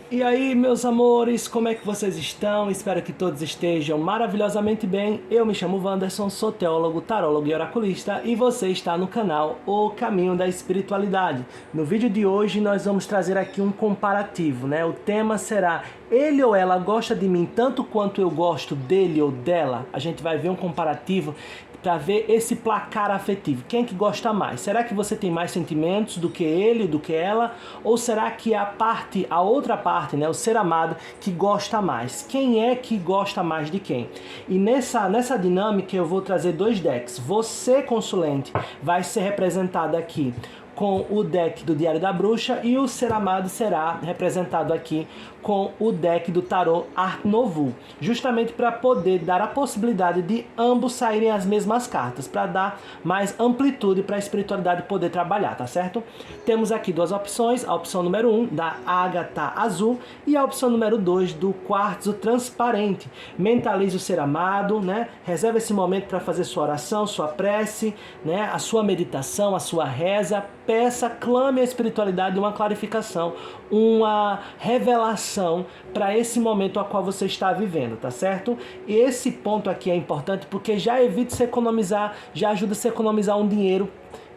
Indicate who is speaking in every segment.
Speaker 1: E aí, meus amores, como é que vocês estão? Espero que todos estejam maravilhosamente bem. Eu me chamo Wanderson, sou teólogo, tarólogo e oraculista e você está no canal O Caminho da Espiritualidade. No vídeo de hoje nós vamos trazer aqui um comparativo, né? O tema será: ele ou ela gosta de mim tanto quanto eu gosto dele ou dela? A gente vai ver um comparativo para ver esse placar afetivo. Quem é que gosta mais? Será que você tem mais sentimentos do que ele, do que ela? Ou será que a outra parte, né, o ser amado, que gosta mais? Quem é que gosta mais de quem? E nessa dinâmica eu vou trazer dois decks. Você, consulente, vai ser representado aqui com o deck do Diário da Bruxa e o ser amado será representado aqui com o deck do tarô Art Nouveau, justamente para poder dar a possibilidade de ambos saírem as mesmas cartas, para dar mais amplitude para a espiritualidade poder trabalhar, tá certo? Temos aqui duas opções, a opção número 1 da ágata azul e a opção número 2 do quartzo transparente. Mentalize o ser amado, né? Reserve esse momento para fazer sua oração, sua prece, né? A sua meditação, a sua reza. Peça, clame a espiritualidade, uma clarificação, uma revelação para esse momento a qual você está vivendo, tá certo? E esse ponto aqui é importante porque já evita se economizar, já ajuda a se economizar um dinheiro.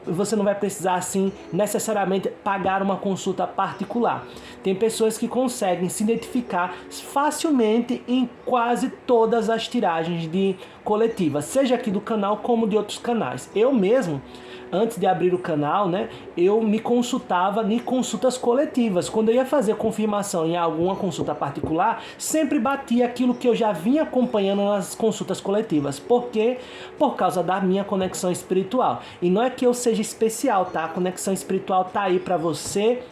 Speaker 1: Você não vai precisar, assim, necessariamente pagar uma consulta particular. Tem pessoas que conseguem se identificar facilmente em quase todas as tiragens de coletivas, seja aqui do canal como de outros canais. Eu mesmo, antes de abrir o canal, né, eu me consultava em consultas coletivas. Quando eu ia fazer confirmação em alguma consulta particular, sempre batia aquilo que eu já vinha acompanhando nas consultas coletivas. Por quê? Por causa da minha conexão espiritual. E não é que eu seja especial, tá? A conexão espiritual tá aí para você,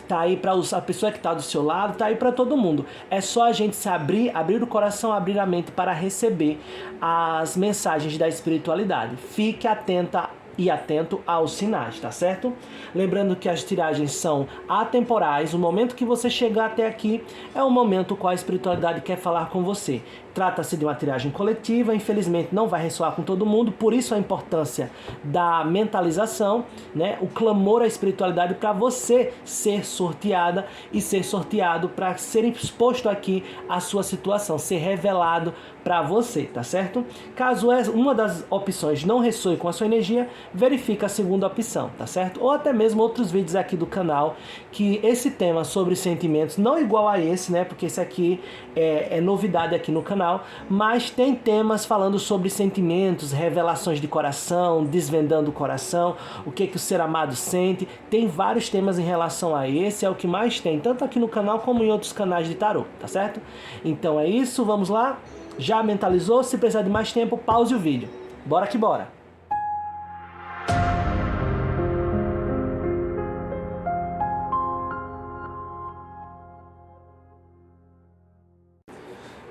Speaker 1: tá aí para a pessoa que está do seu lado, tá aí para todo mundo. É só a gente se abrir o coração, abrir a mente para receber as mensagens da espiritualidade. Fique atenta e atento aos sinais, tá certo? Lembrando que as tiragens são atemporais. O momento que você chegar até aqui é o momento qual a espiritualidade quer falar com você. Trata-se de uma tiragem coletiva, infelizmente não vai ressoar com todo mundo, por isso a importância da mentalização, né? O clamor à espiritualidade para você ser sorteada e ser sorteado para ser exposto aqui a sua situação, ser revelado para você, tá certo? Caso uma das opções não ressoe com a sua energia, verifica a segunda opção, tá certo? Ou até mesmo outros vídeos aqui do canal, que esse tema sobre sentimentos, não igual a esse, né? Porque esse aqui é novidade aqui no canal, mas tem temas falando sobre sentimentos, revelações de coração, desvendando o coração, o que o ser amado sente. Tem vários temas em relação a esse, é o que mais tem, tanto aqui no canal como em outros canais de tarô, tá certo? Então é isso, vamos lá? Já mentalizou? Se precisar de mais tempo, pause o vídeo. Bora que bora!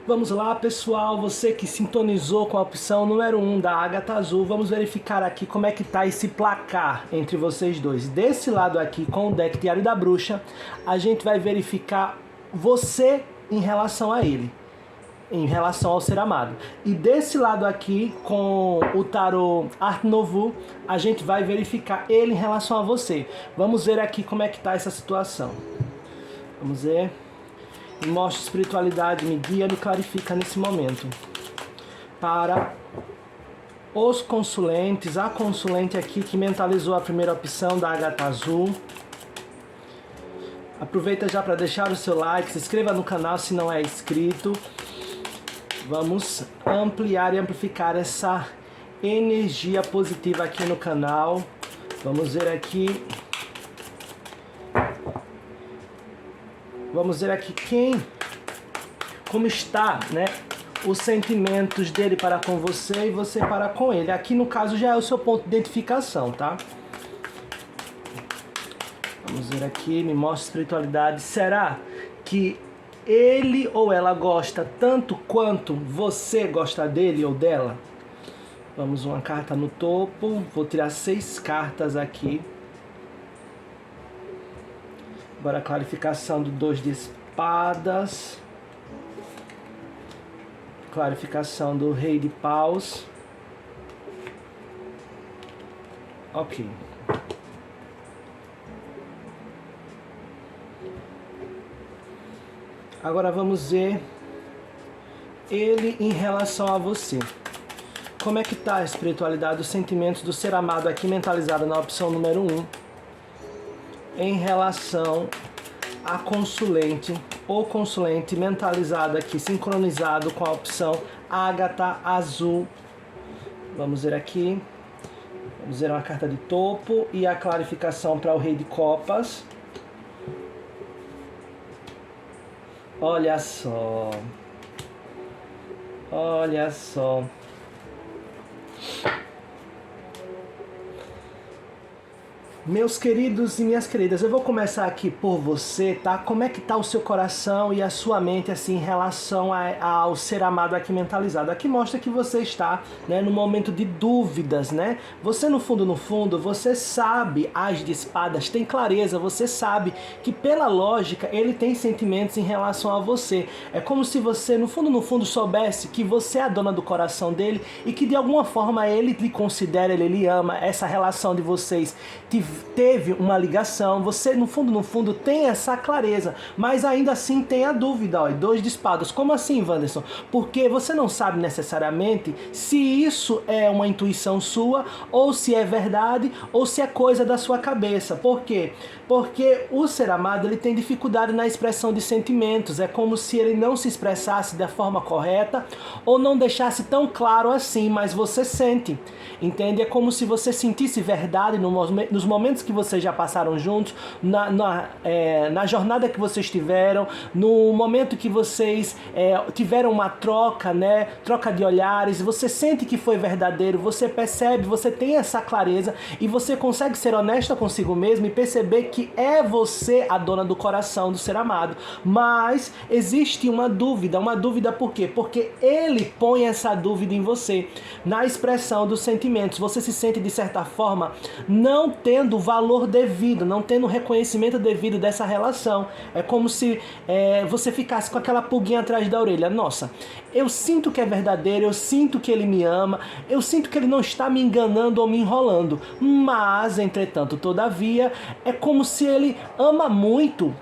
Speaker 1: Vamos lá, pessoal, você que sintonizou com a opção número 1 da ágata azul, vamos verificar aqui como é que tá esse placar entre vocês dois. Desse lado aqui, com o deck Diário da Bruxa, a gente vai verificar você em relação a ele, em relação ao ser amado. E desse lado aqui, com o tarô Art Nouveau, a gente vai verificar ele em relação a você. Vamos ver aqui como é que tá essa situação. Vamos ver. Me mostra espiritualidade, me guia, me clarifica nesse momento. Para os consulentes, a consulente aqui que mentalizou a primeira opção da ágata azul. Aproveita já para deixar o seu like, se inscreva no canal se não é inscrito. Vamos ampliar e amplificar essa energia positiva aqui no canal. Vamos ver aqui. Vamos ver aqui como está, né, os sentimentos dele para com você e você para com ele. Aqui no caso já é o seu ponto de identificação, tá? Vamos ver aqui, me mostra a espiritualidade. Será que ele ou ela gosta tanto quanto você gosta dele ou dela? Vamos uma carta no topo. Vou tirar 6 cartas aqui. Agora a clarificação do 2 de espadas. Clarificação do rei de paus. Ok. Agora vamos ver ele em relação a você. Como é que está a espiritualidade, os sentimentos do ser amado aqui mentalizado na opção número 1 em relação a consulente ou consulente mentalizado aqui, sincronizado com a opção Ágata Azul. Vamos ver aqui. Vamos ver uma carta de topo e a clarificação para o Rei de Copas. Olha só. Olha só. Meus queridos e minhas queridas, eu vou começar aqui por você, tá? Como é que tá o seu coração e a sua mente, assim, em relação ao ser amado aqui mentalizado? Aqui mostra que você está, né, no momento de dúvidas, né? Você, no fundo, você sabe as de espadas, tem clareza, você sabe que, pela lógica, ele tem sentimentos em relação a você. É como se você, no fundo, soubesse que você é a dona do coração dele e que, de alguma forma, ele lhe considera, ele lhe ama, essa relação de vocês teve uma ligação, você no fundo tem essa clareza, mas ainda assim tem a dúvida, ó, 2 de espadas. Como assim, Wanderson? Porque você não sabe necessariamente se isso é uma intuição sua, ou se é verdade, ou se é coisa da sua cabeça. Por quê? Porque o ser amado, ele tem dificuldade na expressão de sentimentos, é como se ele não se expressasse da forma correta, ou não deixasse tão claro assim, mas você sente, entende? É como se você sentisse verdade nos momentos que vocês já passaram juntos, na jornada que vocês tiveram, no momento que vocês tiveram uma troca, né? Troca de olhares, você sente que foi verdadeiro, você percebe, você tem essa clareza e você consegue ser honesta consigo mesmo e perceber que é você a dona do coração do ser amado. Mas existe uma dúvida por quê? Porque ele põe essa dúvida em você, na expressão dos sentimentos. Você se sente, de certa forma, não tendo valor devido, não tendo reconhecimento devido dessa relação. É como se você ficasse com aquela pulguinha atrás da orelha. Nossa, eu sinto que é verdadeiro, eu sinto que ele me ama, eu sinto que ele não está me enganando ou me enrolando. Mas, entretanto, todavia, é como se ele ama muito.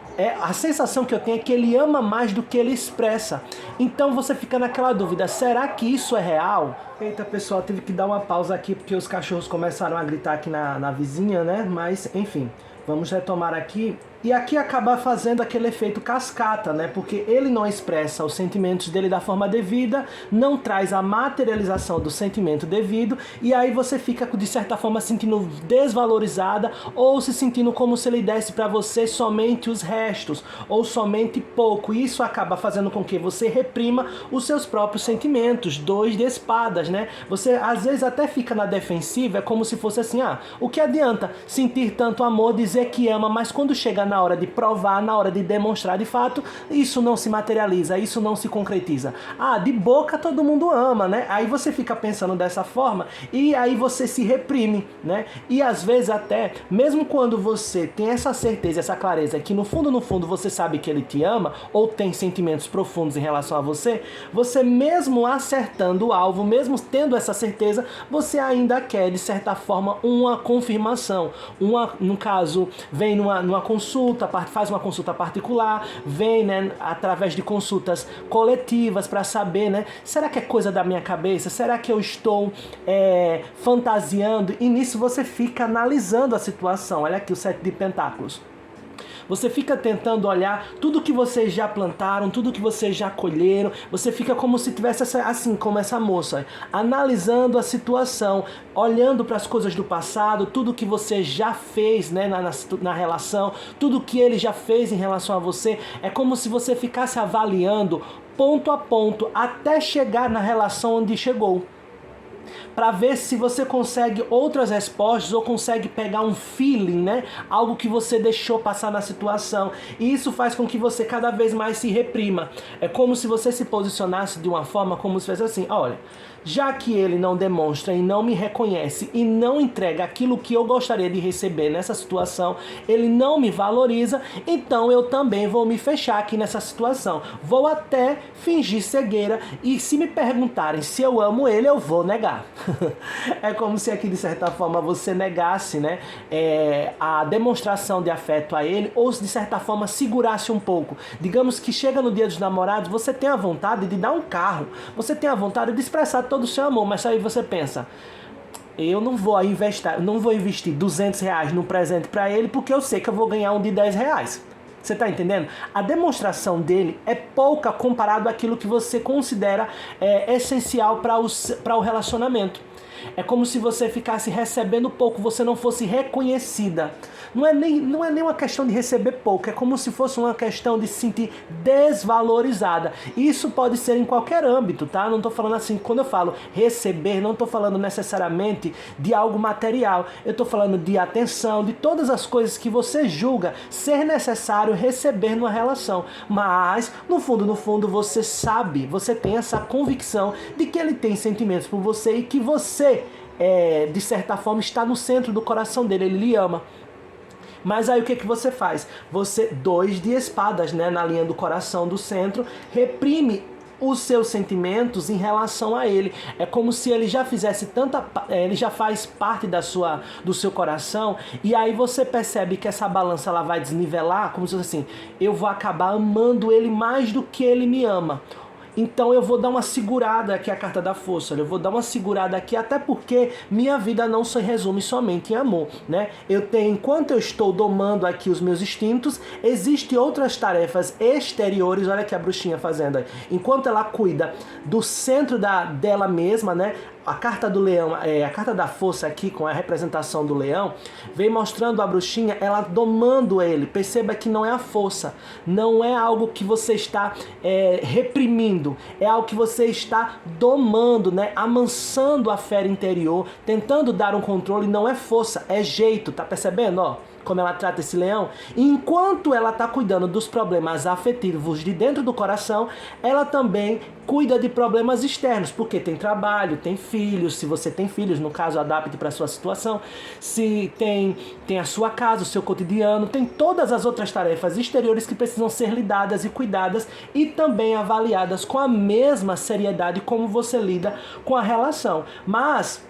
Speaker 1: A sensação que eu tenho é que ele ama mais do que ele expressa. Então você fica naquela dúvida, será que isso é real? Eita, pessoal, tive que dar uma pausa aqui porque os cachorros começaram a gritar aqui na vizinha, né? Mas, enfim, vamos retomar aqui. E aqui acaba fazendo aquele efeito cascata, né? Porque ele não expressa os sentimentos dele da forma devida, não traz a materialização do sentimento devido, e aí você fica, de certa forma, se sentindo desvalorizada ou se sentindo como se ele desse para você somente os restos ou somente pouco. E isso acaba fazendo com que você reprima os seus próprios sentimentos. 2 de espadas, né? Você às vezes até fica na defensiva, é como se fosse assim, o que adianta sentir tanto amor, dizer que ama, mas quando chega na hora de provar, na hora de demonstrar de fato, isso não se materializa, isso não se concretiza. De boca todo mundo ama, né? Aí você fica pensando dessa forma e aí você se reprime, né? E às vezes até, mesmo quando você tem essa certeza, essa clareza, que no fundo você sabe que ele te ama ou tem sentimentos profundos em relação a você, você mesmo acertando o alvo, mesmo tendo essa certeza, você ainda quer, de certa forma, uma confirmação. No caso, vem numa consulta, faz uma consulta particular, vem, né, através de consultas coletivas para saber, né, será que é coisa da minha cabeça? Será que eu estou fantasiando? E nisso você fica analisando a situação. Olha aqui o 7 de pentáculos. Você fica tentando olhar tudo que vocês já plantaram, tudo que vocês já colheram. Você fica como se tivesse assim, como essa moça, analisando a situação, olhando para as coisas do passado, tudo que você já fez, né, na relação, tudo que ele já fez em relação a você. É como se você ficasse avaliando ponto a ponto até chegar na relação onde chegou, para ver se você consegue outras respostas ou consegue pegar um feeling, né? Algo que você deixou passar na situação. E isso faz com que você cada vez mais se reprima. É como se você se posicionasse de uma forma como se fosse assim, olha, já que ele não demonstra e não me reconhece e não entrega aquilo que eu gostaria de receber nessa situação, ele não me valoriza, então eu também vou me fechar aqui nessa situação. Vou até fingir cegueira e se me perguntarem se eu amo ele, eu vou negar. É como se aqui, de certa forma, você negasse, né, a demonstração de afeto a ele, ou de certa forma segurasse um pouco. Digamos que chega no dia dos namorados, você tem a vontade de dar um carro, você tem a vontade de expressar todo o seu amor, mas aí você pensa, eu não vou investir R$ 200 num presente para ele, porque eu sei que eu vou ganhar um de R$ 10. Você está entendendo? A demonstração dele é pouca comparado àquilo que você considera essencial para o relacionamento. É como se você ficasse recebendo pouco, você não fosse reconhecida. Não é nem uma questão de receber pouco, é como se fosse uma questão de se sentir desvalorizada. Isso pode ser em qualquer âmbito, tá? Não estou falando assim, quando eu falo receber, não estou falando necessariamente de algo material. Eu estou falando de atenção, de todas as coisas que você julga ser necessário receber numa relação. Mas, no fundo, você sabe, você tem essa convicção de que ele tem sentimentos por você e que você, de certa forma, está no centro do coração dele, ele lhe ama. Mas aí o que você faz? Você, 2 de espadas, né, na linha do coração do centro, reprime os seus sentimentos em relação a ele. É como se ele já fizesse ele já faz parte do seu coração, e aí você percebe que essa balança ela vai desnivelar, como se fosse assim, eu vou acabar amando ele mais do que ele me ama. Então eu vou dar uma segurada aqui, a carta da força, eu vou dar uma segurada aqui, até porque minha vida não se resume somente em amor, né? Enquanto eu estou domando aqui os meus instintos, existem outras tarefas exteriores, olha aqui a bruxinha fazendo aí. Enquanto ela cuida do centro dela mesma, né? A carta do leão, a carta da força aqui, com a representação do leão, vem mostrando a bruxinha, ela domando ele. Perceba que não é a força, não é algo que você está reprimindo, é algo que você está domando, né? Amansando a fera interior, tentando dar um controle. Não é força, é jeito, tá percebendo, ó? Como ela trata esse leão? Enquanto ela está cuidando dos problemas afetivos de dentro do coração, ela também cuida de problemas externos, porque tem trabalho, tem filhos, se você tem filhos, no caso, adapte para a sua situação, se tem a sua casa, o seu cotidiano, tem todas as outras tarefas exteriores que precisam ser lidadas e cuidadas e também avaliadas com a mesma seriedade como você lida com a relação. Mas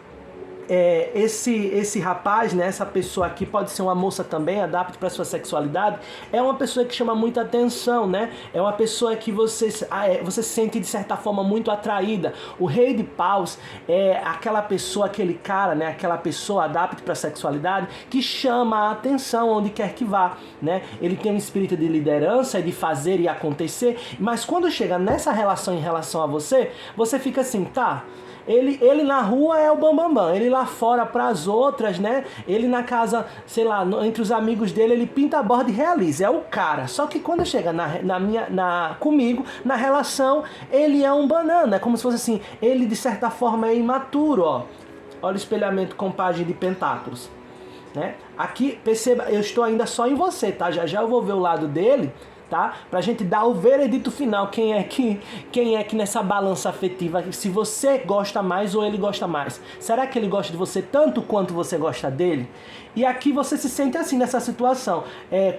Speaker 1: esse rapaz, né, essa pessoa aqui, pode ser uma moça também, adapte para sua sexualidade, é uma pessoa que chama muita atenção, né? É uma pessoa que você se sente de certa forma muito atraída. O rei de paus é aquela pessoa, aquele cara, né, aquela pessoa, adapte para a sexualidade, que chama a atenção onde quer que vá, né? Ele tem um espírito de liderança, de fazer e acontecer, mas quando chega nessa relação em relação a você, você fica assim, tá? Ele na rua é o bambambam, ele lá fora para as outras, né? Ele na casa, sei lá, entre os amigos dele, ele pinta a borda e realiza, é o cara. Só que quando chega comigo, na relação, ele é um banana, é como se fosse assim, ele de certa forma é imaturo, ó. Olha o espelhamento com página de pentáculos, né? Aqui, perceba, eu estou ainda só em você, tá? Já eu vou ver o lado dele, tá? Pra gente dar o veredito final, quem é que nessa balança afetiva, se você gosta mais ou ele gosta mais. Será que ele gosta de você tanto quanto você gosta dele? E aqui você se sente assim nessa situação.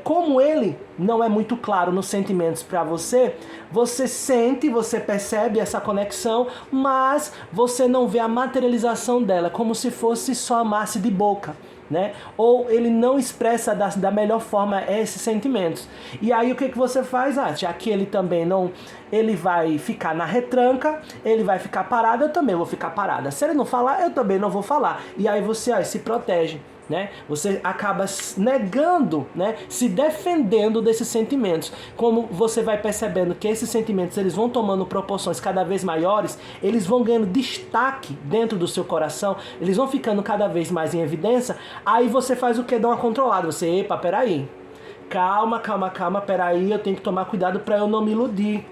Speaker 1: Como ele não é muito claro nos sentimentos para você, você sente, você percebe essa conexão, mas você não vê a materialização dela, como se fosse só amar-se de boca, né? Ou ele não expressa da melhor forma esses sentimentos. E aí o que você faz? Já que ele também não, ele vai ficar na retranca, ele vai ficar parado, eu também vou ficar parada. Se ele não falar, eu também não vou falar. E aí você se protege, né? Você acaba negando, né? Se defendendo desses sentimentos. Como você vai percebendo que esses sentimentos eles vão tomando proporções cada vez maiores, eles vão ganhando destaque dentro do seu coração, eles vão ficando cada vez mais em evidência. Aí você faz o que? Dá uma controlada. Você, epa, peraí, calma, peraí, eu tenho que tomar cuidado para eu não me iludir.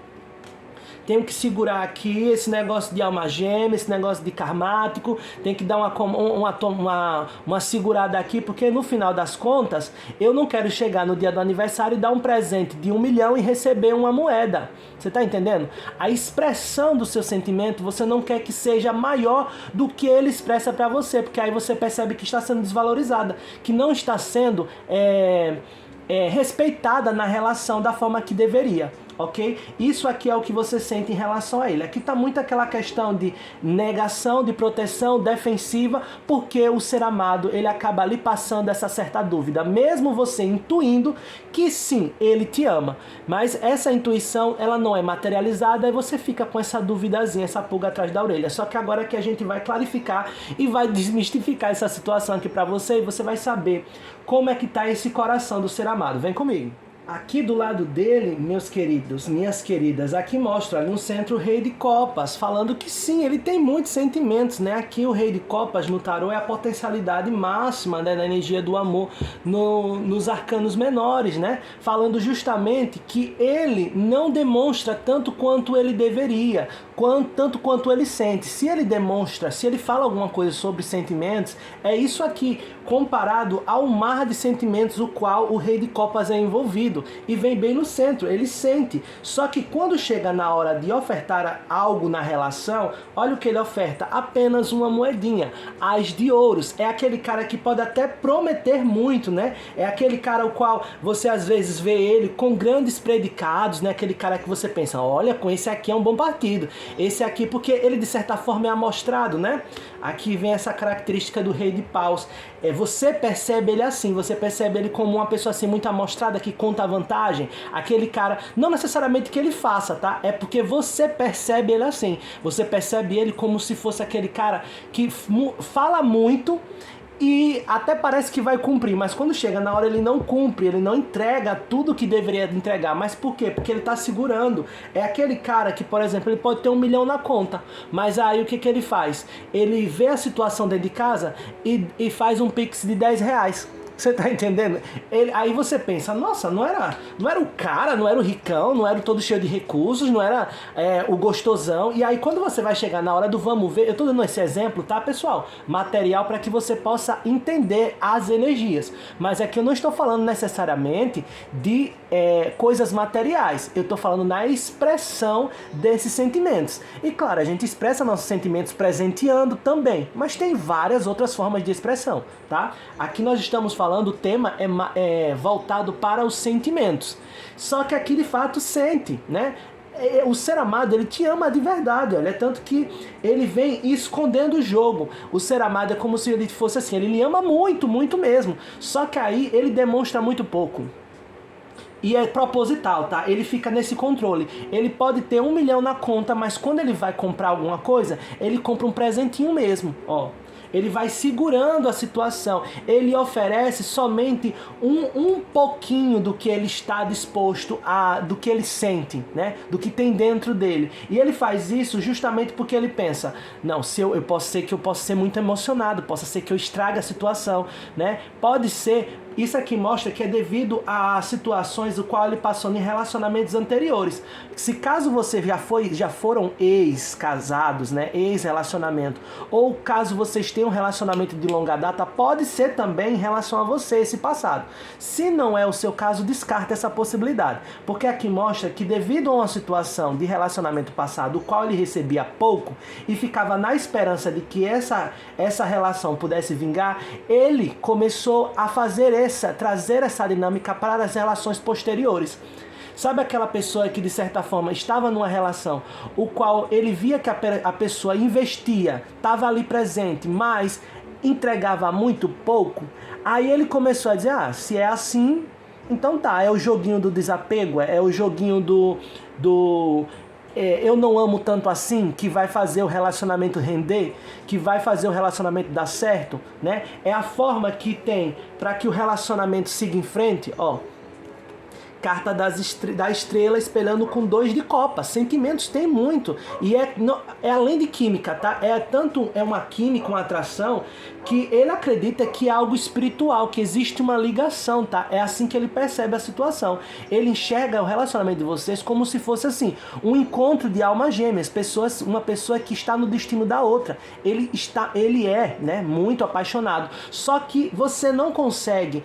Speaker 1: Tenho que segurar aqui esse negócio de alma gêmea, esse negócio de karmático, tem que dar uma segurada aqui, porque no final das contas, eu não quero chegar no dia do aniversário e dar um presente de 1 milhão e receber uma moeda. Você está entendendo? A expressão do seu sentimento, você não quer que seja maior do que ele expressa para você, porque aí você percebe que está sendo desvalorizada, que não está sendo respeitada na relação da forma que deveria. ok? Isso aqui é o que você sente em relação a ele. Aqui está muito aquela questão de negação, de proteção defensiva, porque o ser amado, ele acaba lhe passando essa certa dúvida, mesmo você intuindo que sim, ele te ama, mas essa intuição, ela não é materializada, e você fica com essa duvidazinha, essa pulga atrás da orelha. Só que agora que a gente vai clarificar e vai desmistificar essa situação aqui para você, e você vai saber como é que tá esse coração do ser amado. Vem comigo. Aqui do lado dele, meus queridos, minhas queridas, aqui mostra ali no centro o Rei de Copas, falando que sim, ele tem muitos sentimentos, né? Aqui o Rei de Copas no tarô é a potencialidade máxima, né, da energia do amor nos arcanos menores, né? Falando justamente que ele não demonstra tanto quanto ele deveria, tanto quanto ele sente. Se ele demonstra, se ele fala alguma coisa sobre sentimentos, é isso aqui, comparado ao mar de sentimentos o qual o Rei de Copas é envolvido. E vem bem no centro, ele sente. Só que quando chega na hora de ofertar algo na relação, olha o que ele oferta, apenas uma moedinha, as de ouros. É aquele cara que pode até prometer muito, né? É aquele cara o qual você às vezes vê ele com grandes predicados, né? Aquele cara que você pensa, olha, com esse aqui é um bom partido. Esse aqui, porque ele de certa forma é amostrado, né? Aqui vem essa característica do Rei de Paus. Você percebe ele assim, você percebe ele como uma pessoa assim muito amostrada, que conta a vantagem. Aquele cara, não necessariamente que ele faça, tá? É porque você percebe ele assim. Você percebe ele como se fosse aquele cara que fala muito e até parece que vai cumprir, mas quando chega na hora ele não cumpre, ele não entrega tudo que deveria entregar. Mas por quê? Porque ele está segurando. É aquele cara que, por exemplo, ele pode ter 1 milhão na conta, mas aí o que ele faz? Ele vê a situação dentro de casa e faz um pix de 10 reais. Você tá entendendo? Aí você pensa, nossa, não era o cara, não era o ricão, não era o todo cheio de recursos, não era o gostosão. E aí quando você vai chegar na hora do vamos ver, eu tô dando esse exemplo, tá, pessoal? Material para que você possa entender as energias. Mas aqui eu não estou falando necessariamente de coisas materiais. Eu tô falando na expressão desses sentimentos. E claro, a gente expressa nossos sentimentos presenteando também, mas tem várias outras formas de expressão, tá? Aqui nós estamos falando, o tema é voltado para os sentimentos. Só que aqui de fato sente, né? O ser amado, ele te ama de verdade, olha, é tanto que ele vem escondendo o jogo. O ser amado é como se ele fosse assim, ele lhe ama muito, muito mesmo. Só que aí ele demonstra muito pouco. E é proposital, tá? Ele fica nesse controle. Ele pode ter 1 milhão na conta, mas quando ele vai comprar alguma coisa, ele compra um presentinho mesmo, ó. Ele vai segurando a situação. Ele oferece somente um pouquinho do que ele está disposto a, do que ele sente, né? Do que tem dentro dele. E ele faz isso justamente porque ele pensa, não, se eu posso ser muito emocionado, possa ser que eu estrague a situação, né? Pode ser. Isso aqui mostra que é devido a situações do qual ele passou em relacionamentos anteriores. Se caso você já foram ex-casados, né, ex-relacionamento, ou caso vocês tenham um relacionamento de longa data, pode ser também em relação a você esse passado. Se não é o seu caso, descarta essa possibilidade, porque aqui mostra que devido a uma situação de relacionamento passado, o qual ele recebia pouco e ficava na esperança de que essa relação pudesse vingar, ele começou a trazer essa dinâmica para as relações posteriores. Sabe aquela pessoa que de certa forma estava numa relação, o qual ele via que a pessoa investia, estava ali presente, mas entregava muito pouco? Aí ele começou a dizer, se é assim, então tá, é o joguinho do desapego, é o joguinho do eu não amo tanto assim, que vai fazer o relacionamento render, que vai fazer o relacionamento dar certo, né? É a forma que tem para que o relacionamento siga em frente, ó. Carta da estrela espelhando com 2 de copas. Sentimentos tem muito. E é além de química, tá? É uma química, uma atração, que ele acredita que é algo espiritual, que existe uma ligação, tá? É assim que ele percebe a situação. Ele enxerga o relacionamento de vocês como se fosse assim, um encontro de almas gêmeas, uma pessoa que está no destino da outra. Ele é, né, muito apaixonado. Só que você não consegue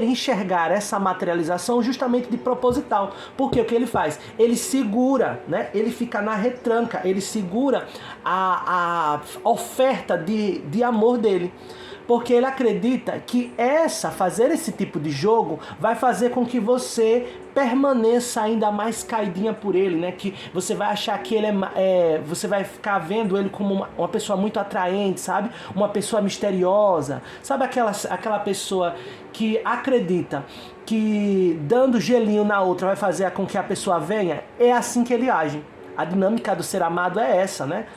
Speaker 1: enxergar essa materialização justamente de proposital. Porque o que ele faz? Ele segura, né? Ele fica na retranca, ele segura a oferta de amor dele. Porque ele acredita que fazer esse tipo de jogo vai fazer com que você permaneça ainda mais caidinha por ele, né? Que você vai achar que ele você vai ficar vendo ele como uma pessoa muito atraente, sabe? Uma pessoa misteriosa. Sabe aquela pessoa que acredita que dando gelinho na outra vai fazer com que a pessoa venha? É assim que ele age. A dinâmica do ser amado é essa, né?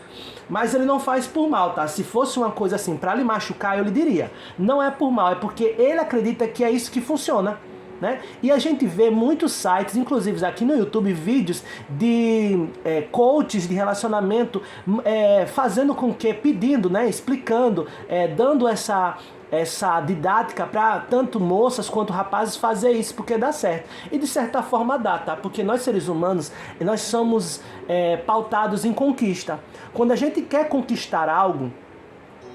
Speaker 1: Mas ele não faz por mal, tá? Se fosse uma coisa assim pra lhe machucar, eu lhe diria. Não é por mal, é porque ele acredita que é isso que funciona, né? E a gente vê muitos sites, inclusive aqui no YouTube, vídeos de coaches de relacionamento fazendo com que, pedindo, né? Explicando, dando essa didática para tanto moças quanto rapazes fazer isso, porque dá certo. E de certa forma dá, tá? Porque nós seres humanos, nós somos pautados em conquista. Quando a gente quer conquistar algo,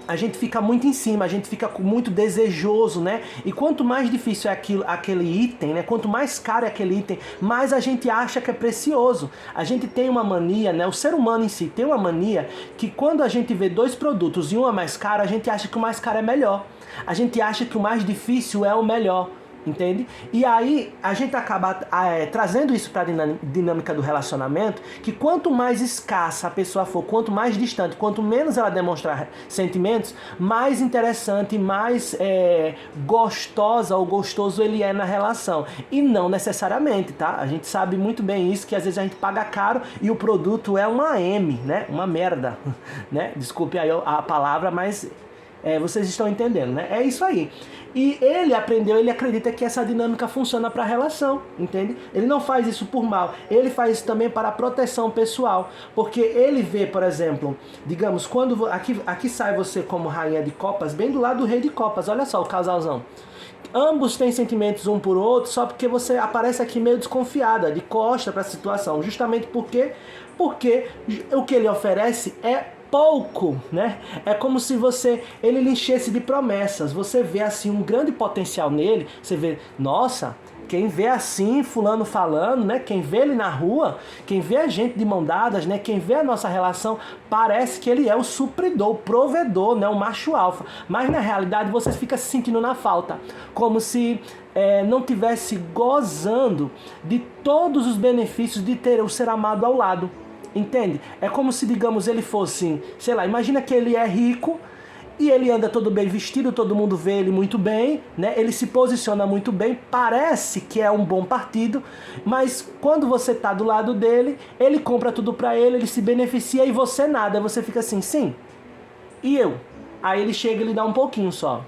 Speaker 1: a gente fica muito em cima, a gente fica muito desejoso, né? E quanto mais difícil é aquele item, né? Quanto mais caro é aquele item, mais a gente acha que é precioso. A gente tem uma mania, né? O ser humano em si tem uma mania que quando a gente vê dois produtos e um é mais caro, a gente acha que o mais caro é melhor. A gente acha que o mais difícil é o melhor. Entende? E aí a gente acaba trazendo isso para a dinâmica do relacionamento, que quanto mais escassa a pessoa for, quanto mais distante, quanto menos ela demonstrar sentimentos, mais interessante, mais gostosa ou gostoso ele é na relação. E não necessariamente, tá? A gente sabe muito bem isso, que às vezes a gente paga caro e o produto é uma M, né? Uma merda, né? Desculpe aí a palavra, mas vocês estão entendendo, né? É isso aí. E ele acredita que essa dinâmica funciona para a relação, entende? Ele não faz isso por mal, ele faz isso também para a proteção pessoal, porque ele vê, por exemplo, digamos, quando aqui sai você como rainha de copas, bem do lado do rei de copas, olha só o casalzão. Ambos têm sentimentos um por outro, só porque você aparece aqui meio desconfiada, de costa para a situação, justamente porque o que ele oferece é pouco, né? É como se ele lhe enchesse de promessas. Você vê assim um grande potencial nele, você vê, nossa, quem vê assim fulano falando, né? Quem vê ele na rua, quem vê a gente de mão dadas, né? Quem vê a nossa relação, parece que ele é o supridor, o provedor, né? O macho alfa. Mas na realidade você fica se sentindo na falta, como se não tivesse gozando de todos os benefícios de ter o ser amado ao lado. Entende? É como se, digamos, ele fosse, sei lá, imagina que ele é rico e ele anda todo bem vestido, todo mundo vê ele muito bem, né? Ele se posiciona muito bem, parece que é um bom partido, mas quando você tá do lado dele, ele compra tudo pra ele se beneficia e você nada. Você fica assim, sim, e eu? Aí ele chega e lhe dá um pouquinho só.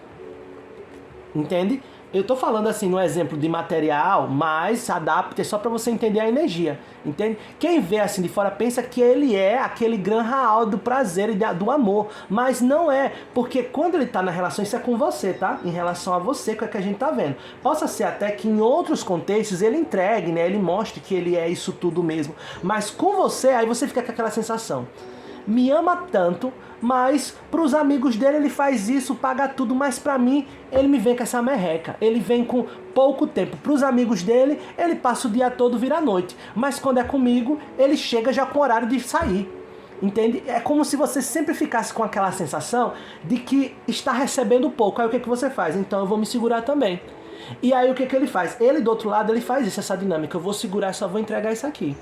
Speaker 1: Entende? Eu tô falando assim no exemplo de material, mas adapte só para você entender a energia, entende? Quem vê assim de fora pensa que ele é aquele gran real do prazer e do amor, mas não é, porque quando ele tá na relação, isso é com você, tá? Em relação a você, que é que a gente tá vendo. Possa ser até que em outros contextos ele entregue, né? Ele mostre que ele é isso tudo mesmo, mas com você, aí você fica com aquela sensação. Me ama tanto, mas pros amigos dele ele faz isso, paga tudo, mas pra mim ele me vem com essa merreca, ele vem com pouco tempo. Pros amigos dele ele passa o dia todo, vira a noite, mas quando é comigo ele chega já com horário de sair, entende? É como se você sempre ficasse com aquela sensação de que está recebendo pouco. Aí o que você faz? Então eu vou me segurar também. E aí o que ele faz? Ele do outro lado ele faz isso, essa dinâmica, eu vou segurar, só vou entregar isso aqui.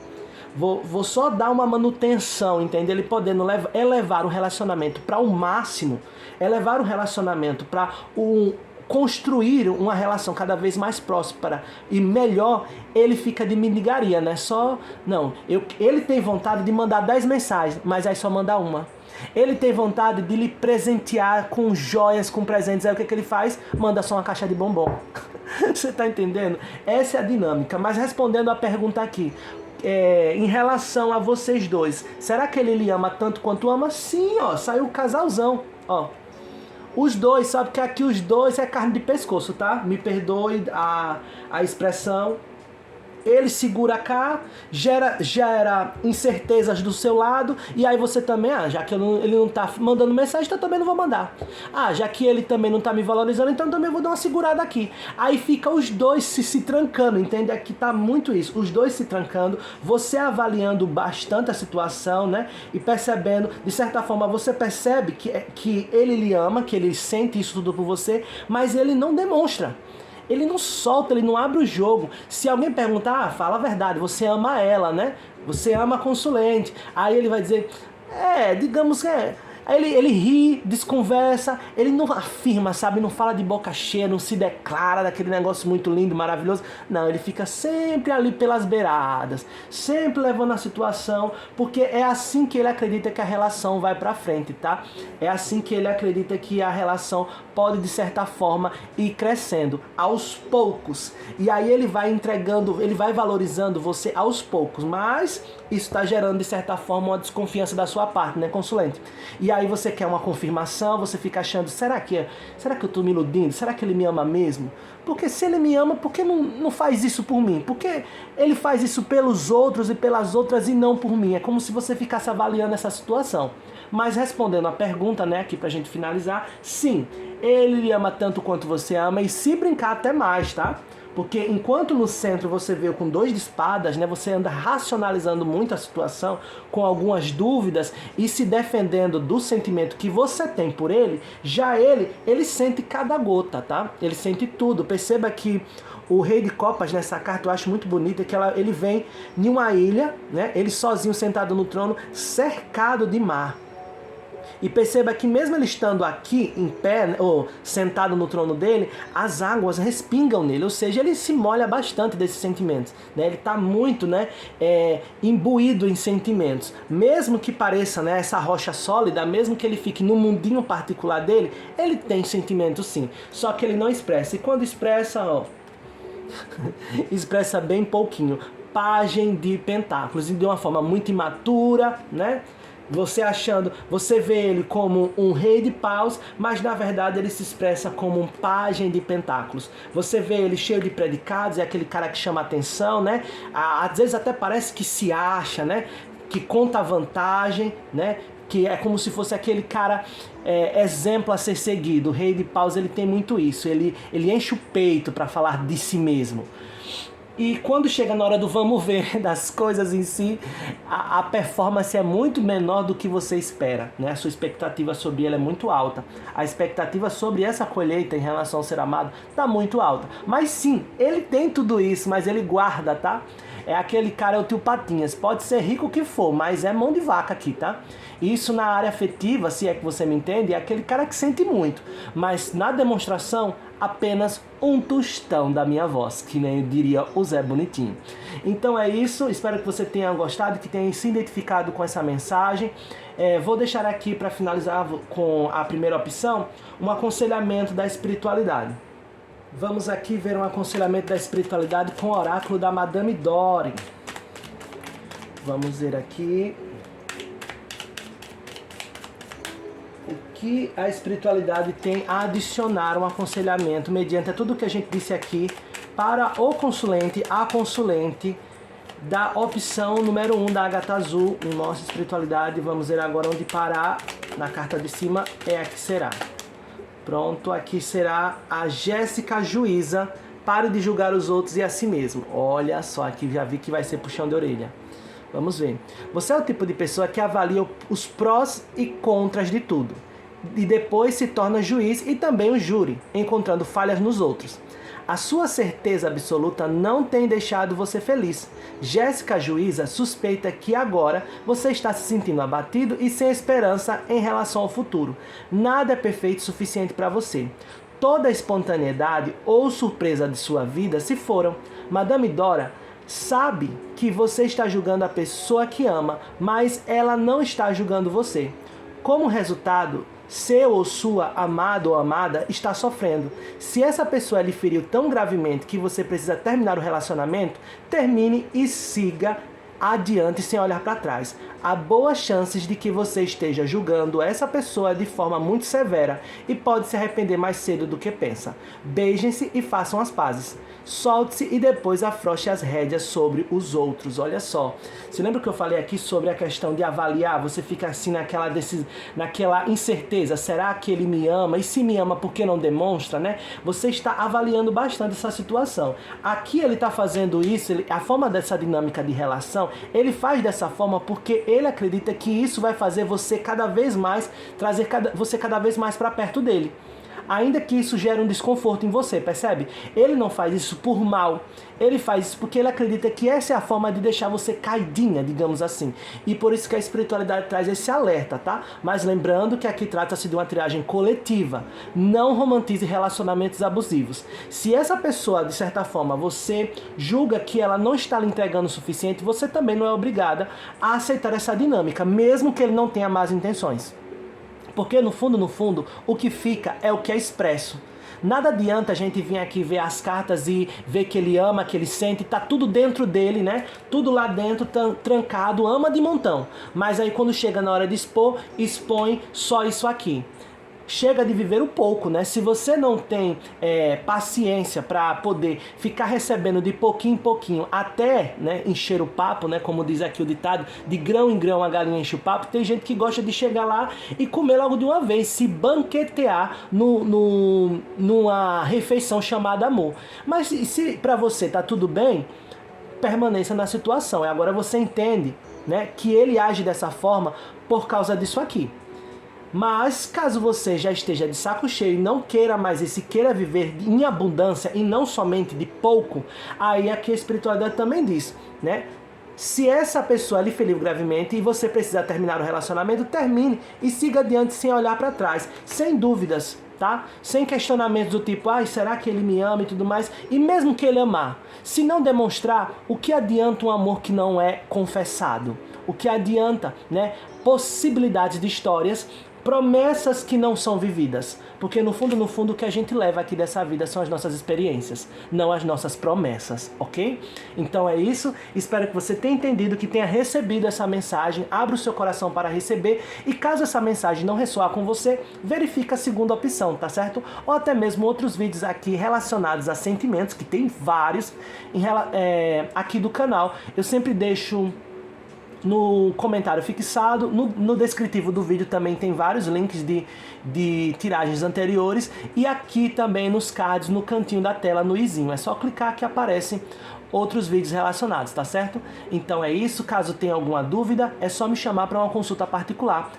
Speaker 1: Vou só dar uma manutenção, entende? Ele podendo elevar o relacionamento para o máximo, elevar o relacionamento para construir uma relação cada vez mais próspera e melhor, ele fica de mendigaria, né? Ele tem vontade de mandar 10 mensagens, mas aí só manda uma. Ele tem vontade de lhe presentear com joias, com presentes, aí o que ele faz? Manda só uma caixa de bombom. Você tá entendendo? Essa é a dinâmica. Mas respondendo a pergunta aqui, em relação a vocês dois, será que ele lhe ama tanto quanto ama? Sim, ó, saiu o casalzão, ó. Os dois, sabe que aqui os dois é carne de pescoço, tá? Me perdoe a expressão, ele segura cá, gera incertezas do seu lado, e aí você também, já que ele não tá mandando mensagem, então eu também não vou mandar. Já que ele também não tá me valorizando, então eu também vou dar uma segurada aqui. Aí fica os dois se trancando, entende? Aqui tá muito isso, os dois se trancando, você avaliando bastante a situação, né? E percebendo, de certa forma, você percebe que ele lhe ama, que ele sente isso tudo por você, mas ele não demonstra. Ele não solta, ele não abre o jogo. Se alguém perguntar, fala a verdade, você ama ela, né? Você ama a consulente. Aí ele vai dizer, digamos que é. Aí ele ri, desconversa, ele não afirma, sabe? Não fala de boca cheia, não se declara daquele negócio muito lindo, maravilhoso. Não, ele fica sempre ali pelas beiradas, sempre levando a situação, porque é assim que ele acredita que a relação vai pra frente, tá? É assim que ele acredita que a relação pode, de certa forma, ir crescendo aos poucos. E aí ele vai entregando, ele vai valorizando você aos poucos, mas isso está gerando, de certa forma, uma desconfiança da sua parte, né, consulente? E aí você quer uma confirmação, você fica achando, será que eu tô me iludindo? Será que ele me ama mesmo? Porque se ele me ama, por que não faz isso por mim? Por que ele faz isso pelos outros e pelas outras e não por mim? É como se você ficasse avaliando essa situação. Mas respondendo a pergunta, né, aqui pra gente finalizar, sim, ele lhe ama tanto quanto você ama e se brincar até mais, tá? Porque enquanto no centro você veio com 2 de espadas, né, você anda racionalizando muito a situação, com algumas dúvidas e se defendendo do sentimento que você tem por ele, já ele sente cada gota, tá? Ele sente tudo. Perceba que o Rei de Copas nessa carta eu acho muito bonita, que ele vem em uma ilha, né, ele sozinho sentado no trono, cercado de mar. E perceba que mesmo ele estando aqui em pé, ou sentado no trono dele, as águas respingam nele, ou seja, ele se molha bastante desses sentimentos, né? Ele está muito, né, imbuído em sentimentos. Mesmo que pareça, né, essa rocha sólida, mesmo que ele fique no mundinho particular dele, ele tem sentimentos sim, só que ele não expressa. E quando expressa, expressa bem pouquinho. Pajem de Pentáculos, e de uma forma muito imatura, né? Você vê ele como um rei de paus, mas na verdade ele se expressa como um pajem de pentáculos. Você vê ele cheio de predicados, é aquele cara que chama atenção, né? Às vezes até parece que se acha, né? Que conta vantagem, né? Que é como se fosse aquele cara exemplo a ser seguido. O rei de paus, ele tem muito isso, ele enche o peito para falar de si mesmo. E quando chega na hora do vamos ver das coisas em si, a performance é muito menor do que você espera, né? A sua expectativa sobre ele é muito alta. A expectativa sobre essa colheita em relação ao ser amado está muito alta. Mas sim, ele tem tudo isso, mas ele guarda, tá? É aquele cara, é o tio Patinhas. Pode ser rico o que for, mas é mão de vaca aqui, tá? Isso na área afetiva, se é que você me entende, é aquele cara que sente muito. Mas na demonstração, apenas um tostão da minha voz, que nem diria o Zé Bonitinho. Então é isso, espero que você tenha gostado, que tenha se identificado com essa mensagem. Vou deixar aqui para finalizar com a primeira opção, um aconselhamento da espiritualidade. Vamos aqui ver um aconselhamento da espiritualidade com o oráculo da Madame Dory. Vamos ver aqui o que a espiritualidade tem a adicionar um aconselhamento mediante tudo que a gente disse aqui para o consulente, a consulente da opção número 1 da Ágata Azul em nossa espiritualidade. Vamos ver agora onde parar na carta de cima, é a que será. Pronto, aqui será a Jéssica Juíza. Pare de julgar os outros e a si mesmo. Olha só, aqui já vi que vai ser puxão de orelha. Vamos ver. Você é o tipo de pessoa que avalia os prós e contras de tudo. E depois se torna juiz e também o júri, encontrando falhas nos outros. A sua certeza absoluta não tem deixado você feliz. Jéssica Juíza suspeita que agora você está se sentindo abatido e sem esperança em relação ao futuro. Nada é perfeito o suficiente para você. Toda a espontaneidade ou surpresa de sua vida se foram. Madame Dora sabe que você está julgando a pessoa que ama, mas ela não está julgando você. Como resultado, seu ou sua amado ou amada está sofrendo. Se essa pessoa lhe feriu tão gravemente que você precisa terminar o relacionamento, termine e siga adiante sem olhar para trás. Há boas chances de que você esteja julgando essa pessoa de forma muito severa e pode se arrepender mais cedo do que pensa. Beijem-se e façam as pazes. Solte-se e depois afrouxe as rédeas sobre os outros. Olha só. Você lembra que eu falei aqui sobre a questão de avaliar? Você fica assim naquela incerteza. Será que ele me ama? E se me ama, por que não demonstra, né? Você está avaliando bastante essa situação. Aqui ele está fazendo isso, a forma dessa dinâmica de relação, ele faz dessa forma porque ele acredita que isso vai fazer você cada vez mais, trazer você cada vez mais para perto dele. Ainda que isso gere um desconforto em você, percebe? Ele não faz isso por mal, ele faz isso porque ele acredita que essa é a forma de deixar você caidinha, digamos assim. E por isso que a espiritualidade traz esse alerta, tá? Mas lembrando que aqui trata-se de uma triagem coletiva. Não romantize relacionamentos abusivos. Se essa pessoa, de certa forma, você julga que ela não está lhe entregando o suficiente, você também não é obrigada a aceitar essa dinâmica, mesmo que ele não tenha más intenções. Porque no fundo, o que fica é o que é expresso. Nada adianta a gente vir aqui ver as cartas e ver que ele ama, que ele sente, tá tudo dentro dele, né? Tudo lá dentro, trancado, ama de montão. Mas aí quando chega na hora de expor, expõe só isso aqui. Chega de viver um pouco, né? Se você não tem paciência para poder ficar recebendo de pouquinho em pouquinho até, né, encher o papo, né? Como diz aqui o ditado, de grão em grão a galinha enche o papo. Tem gente que gosta de chegar lá e comer logo de uma vez, se banquetear numa refeição chamada amor. Mas se para você tá tudo bem, permaneça na situação. E agora você entende, né, que ele age dessa forma por causa disso aqui. Mas caso você já esteja de saco cheio e não queira mais isso, e queira viver em abundância e não somente de pouco, aí aqui a espiritualidade também diz, né? Se essa pessoa lhe feriu gravemente e você precisar terminar o relacionamento, termine e siga adiante sem olhar para trás, sem dúvidas, tá? Sem questionamentos do tipo, será que ele me ama e tudo mais? E mesmo que ele amar, se não demonstrar, o que adianta um amor que não é confessado? O que adianta, né? Possibilidades de histórias, promessas que não são vividas. Porque no fundo, o que a gente leva aqui dessa vida são as nossas experiências, não as nossas promessas, ok? Então é isso, espero que você tenha entendido, que tenha recebido essa mensagem, abra o seu coração para receber, e caso essa mensagem não ressoar com você, verifica a segunda opção, tá certo? Ou até mesmo outros vídeos aqui relacionados a sentimentos, que tem vários aqui do canal. Eu sempre deixo no comentário fixado, no descritivo do vídeo também tem vários links de tiragens anteriores, e aqui também nos cards, no cantinho da tela, no izinho. É só clicar que aparecem outros vídeos relacionados, tá certo? Então é isso, caso tenha alguma dúvida, é só me chamar para uma consulta particular,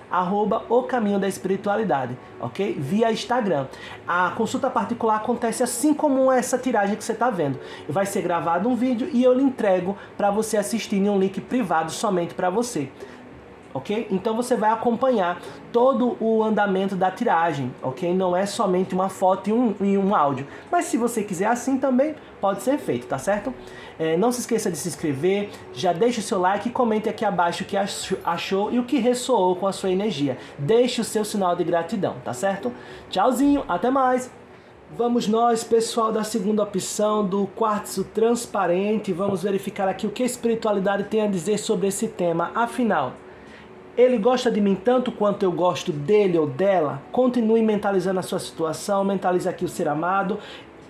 Speaker 1: @ocaminhodaespiritualidade, ok? Via Instagram. A consulta particular acontece assim como essa tiragem que você está vendo. Vai ser gravado um vídeo e eu lhe entrego para você assistir em um link privado somente para você. Ok? Então você vai acompanhar todo o andamento da tiragem, ok? Não é somente uma foto e um áudio. Mas se você quiser assim também, pode ser feito, tá certo? Não se esqueça de se inscrever, já deixe o seu like e comente aqui abaixo o que achou e o que ressoou com a sua energia. Deixe o seu sinal de gratidão, tá certo? Tchauzinho, até mais! Vamos nós, pessoal da segunda opção, do quartzo transparente. Vamos verificar aqui o que a espiritualidade tem a dizer sobre esse tema. Afinal, ele gosta de mim tanto quanto eu gosto dele ou dela? Continue mentalizando a sua situação, mentalize aqui o ser amado.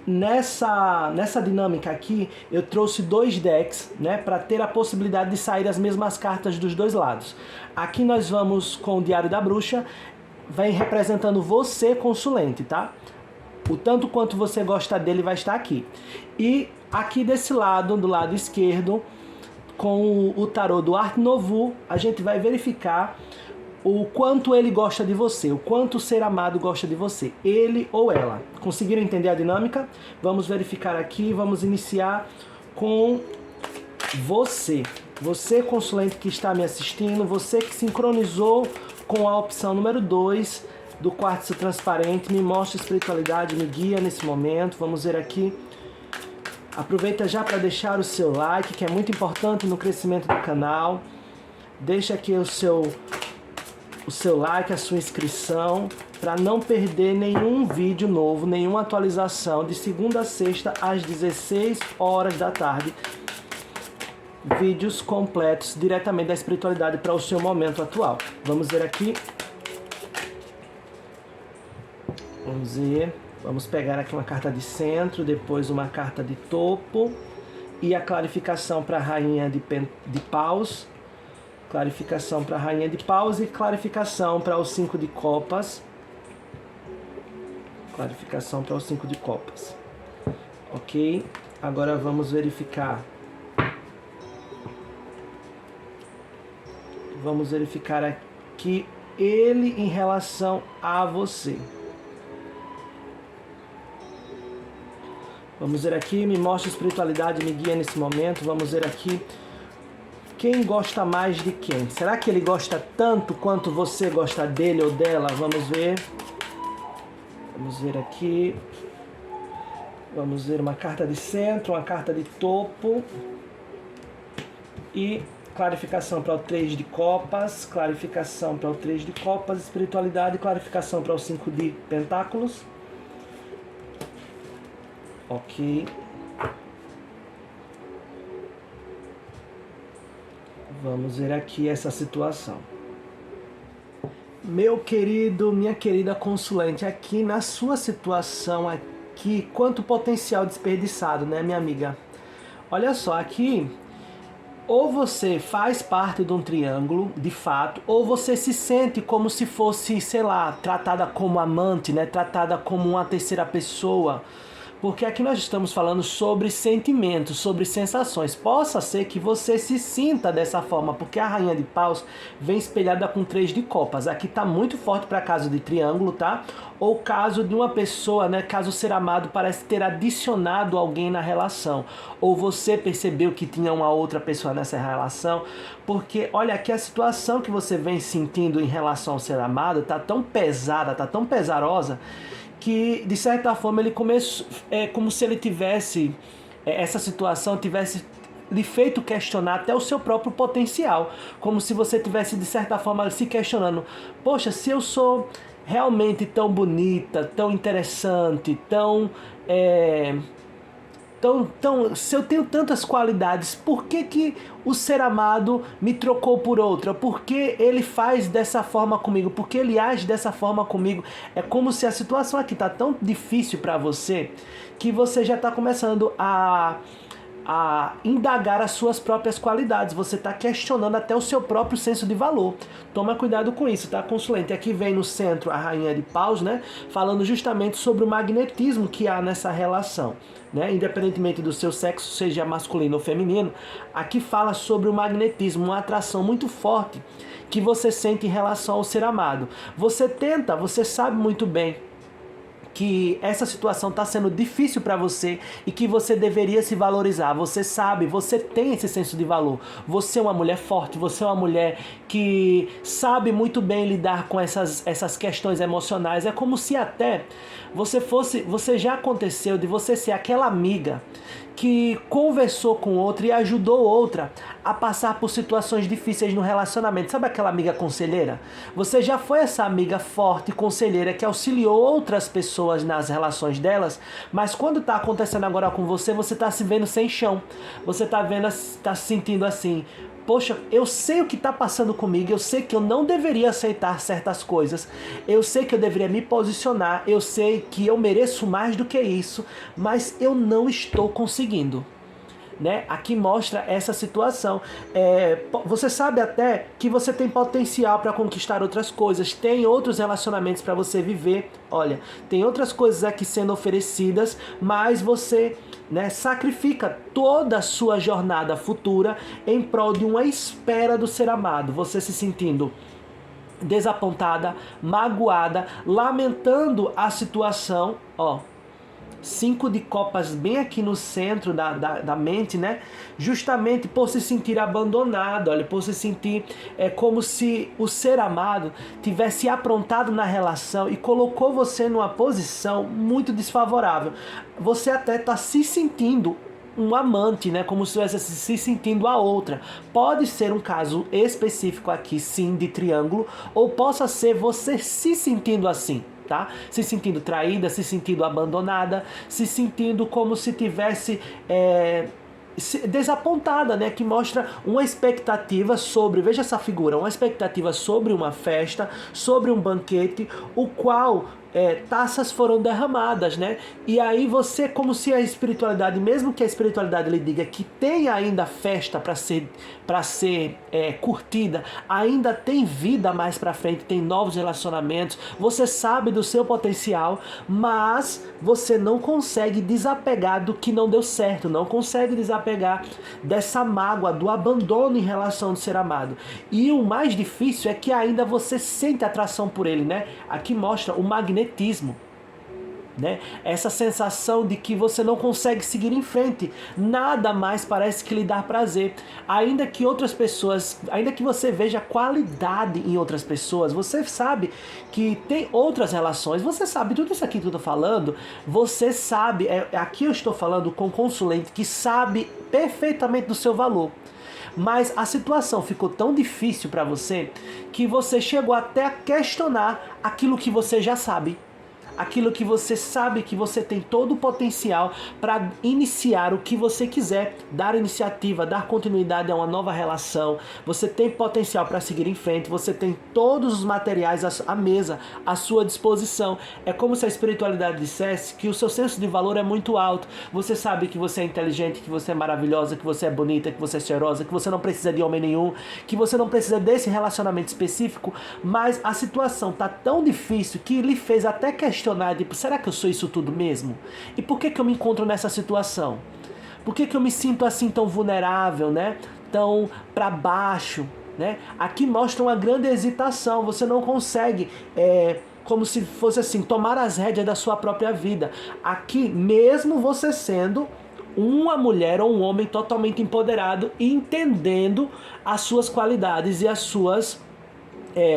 Speaker 1: Nessa dinâmica aqui, eu trouxe 2 decks, né, para ter a possibilidade de sair as mesmas cartas dos dois lados. Aqui nós vamos com o Diário da Bruxa, vem representando você, consulente, tá? O tanto quanto você gosta dele vai estar aqui. E aqui desse lado, do lado esquerdo, com o tarô do Art Nouveau, a gente vai verificar o quanto ele gosta de você, o quanto o ser amado gosta de você, ele ou ela. Conseguiram entender a dinâmica? Vamos verificar aqui, vamos iniciar com você. Você, consulente que está me assistindo, você que sincronizou com a opção número 2 do quartzo transparente, me mostra a espiritualidade, me guia nesse momento. Vamos ver aqui. Aproveita já para deixar o seu like, que é muito importante no crescimento do canal. Deixa aqui o seu like, a sua inscrição, para não perder nenhum vídeo novo, nenhuma atualização, de segunda a sexta às 16 horas da tarde. vídeos completos diretamente da espiritualidade para o seu momento atual. Vamos ver aqui. Vamos ver. Vamos pegar aqui uma carta de centro, depois uma carta de topo e a clarificação para a rainha de paus. Clarificação para a rainha de paus e clarificação para o 5 de copas. Clarificação para o 5 de copas. Ok? Agora vamos verificar. Vamos verificar aqui ele em relação a você. Vamos ver aqui, me mostra a espiritualidade, me guia nesse momento. Vamos ver aqui, quem gosta mais de quem? Será que ele gosta tanto quanto você gosta dele ou dela? Vamos ver. Vamos ver aqui. Vamos ver uma carta de centro, uma carta de topo. E clarificação para o 3 de copas. Clarificação para o 3 de copas, espiritualidade. Clarificação para o 5 de pentáculos. Ok. Vamos ver aqui essa situação. Meu querido, minha querida consulente, aqui na sua situação aqui, quanto potencial desperdiçado, né, minha amiga? Olha só, aqui, ou você faz parte de um triângulo, de fato, ou você se sente como se fosse, sei lá, tratada como amante, né, tratada como uma terceira pessoa. Porque aqui nós estamos falando sobre sentimentos, sobre sensações. Possa ser que você se sinta dessa forma, porque a rainha de paus vem espelhada com 3 de copas. Aqui está muito forte para caso de triângulo, tá? Ou caso de uma pessoa, né? Caso o ser amado parece ter adicionado alguém na relação. Ou você percebeu que tinha uma outra pessoa nessa relação. Porque, olha, aqui a situação que você vem sentindo em relação ao ser amado está tão pesada, está tão pesarosa, que de certa forma ele começou, como se ele tivesse, essa situação tivesse lhe feito questionar até o seu próprio potencial, como se você tivesse de certa forma se questionando, poxa, se eu sou realmente tão bonita, tão interessante, se eu tenho tantas qualidades, por que o ser amado me trocou por outra? Por que ele faz dessa forma comigo? Por que ele age dessa forma comigo? É como se a situação aqui está tão difícil para você que você já está começando a indagar as suas próprias qualidades. Você está questionando até o seu próprio senso de valor. Toma cuidado com isso, tá, consulente? Aqui vem no centro a rainha de paus, né? Falando justamente sobre o magnetismo que há nessa relação, né? Independentemente do seu sexo, seja masculino ou feminino, aqui fala sobre o magnetismo, uma atração muito forte que você sente em relação ao ser amado. Você sabe muito bem que essa situação está sendo difícil para você e que você deveria se valorizar. Você sabe, você tem esse senso de valor. Você é uma mulher forte, você é uma mulher que sabe muito bem lidar com essas questões emocionais. É como se até você já aconteceu de você ser aquela amiga que conversou com outra e ajudou outra a passar por situações difíceis no relacionamento. Sabe aquela amiga conselheira? Você já foi essa amiga forte, conselheira, que auxiliou outras pessoas nas relações delas, mas quando está acontecendo agora com você, você está se vendo sem chão. Você está se sentindo assim, poxa, eu sei o que está passando comigo, eu sei que eu não deveria aceitar certas coisas, eu sei que eu deveria me posicionar, eu sei que eu mereço mais do que isso, mas eu não estou conseguindo. Né? Aqui mostra essa situação. Você sabe até que você tem potencial para conquistar outras coisas, tem outros relacionamentos para você viver. Olha, tem outras coisas aqui sendo oferecidas, mas você, né, sacrifica toda a sua jornada futura em prol de uma espera do ser amado. Você se sentindo desapontada, magoada, lamentando a situação, ó. 5 de copas bem aqui no centro da mente, né? Justamente por se sentir abandonado, olha, por se sentir como se o ser amado tivesse aprontado na relação e colocou você numa posição muito desfavorável. Você até está se sentindo um amante, né? Como se estivesse se sentindo a outra. Pode ser um caso específico aqui, sim, de triângulo, ou possa ser você se sentindo assim. Tá? Se sentindo traída, se sentindo abandonada, se sentindo como se tivesse desapontada, né? Que mostra uma expectativa sobre, veja essa figura, uma expectativa sobre uma festa, sobre um banquete, o qual taças foram derramadas, né? E aí você, como se a espiritualidade, mesmo que a espiritualidade lhe diga que tem ainda festa para ser curtida, ainda tem vida mais para frente, tem novos relacionamentos, você sabe do seu potencial, mas você não consegue desapegar do que não deu certo, não consegue desapegar dessa mágoa, do abandono em relação de ser amado. E o mais difícil é que ainda você sente atração por ele, né? Aqui mostra o magnetismo, né? Essa sensação de que você não consegue seguir em frente, nada mais parece que lhe dá prazer, ainda que outras pessoas, ainda que você veja qualidade em outras pessoas, você sabe que tem outras relações, você sabe tudo isso aqui que eu tô falando, você sabe, aqui eu estou falando com um consulente que sabe perfeitamente do seu valor. Mas a situação ficou tão difícil para você que você chegou até a questionar aquilo que você já sabe. Aquilo que você sabe que você tem todo o potencial para iniciar o que você quiser, dar iniciativa, dar continuidade a uma nova relação. Você tem potencial para seguir em frente, você tem todos os materiais à mesa, à sua disposição. É como se a espiritualidade dissesse que o seu senso de valor é muito alto. Você sabe que você é inteligente, que você é maravilhosa, que você é bonita, que você é cheirosa, que você não precisa de homem nenhum, que você não precisa desse relacionamento específico, mas a situação está tão difícil que lhe fez até questionar, tipo, será que eu sou isso tudo mesmo? E por que eu me encontro nessa situação? Por que eu me sinto assim tão vulnerável, né? Tão para baixo, né? Aqui mostra uma grande hesitação, você não consegue, como se fosse assim, tomar as rédeas da sua própria vida. Aqui, mesmo você sendo uma mulher ou um homem totalmente empoderado e entendendo as suas qualidades e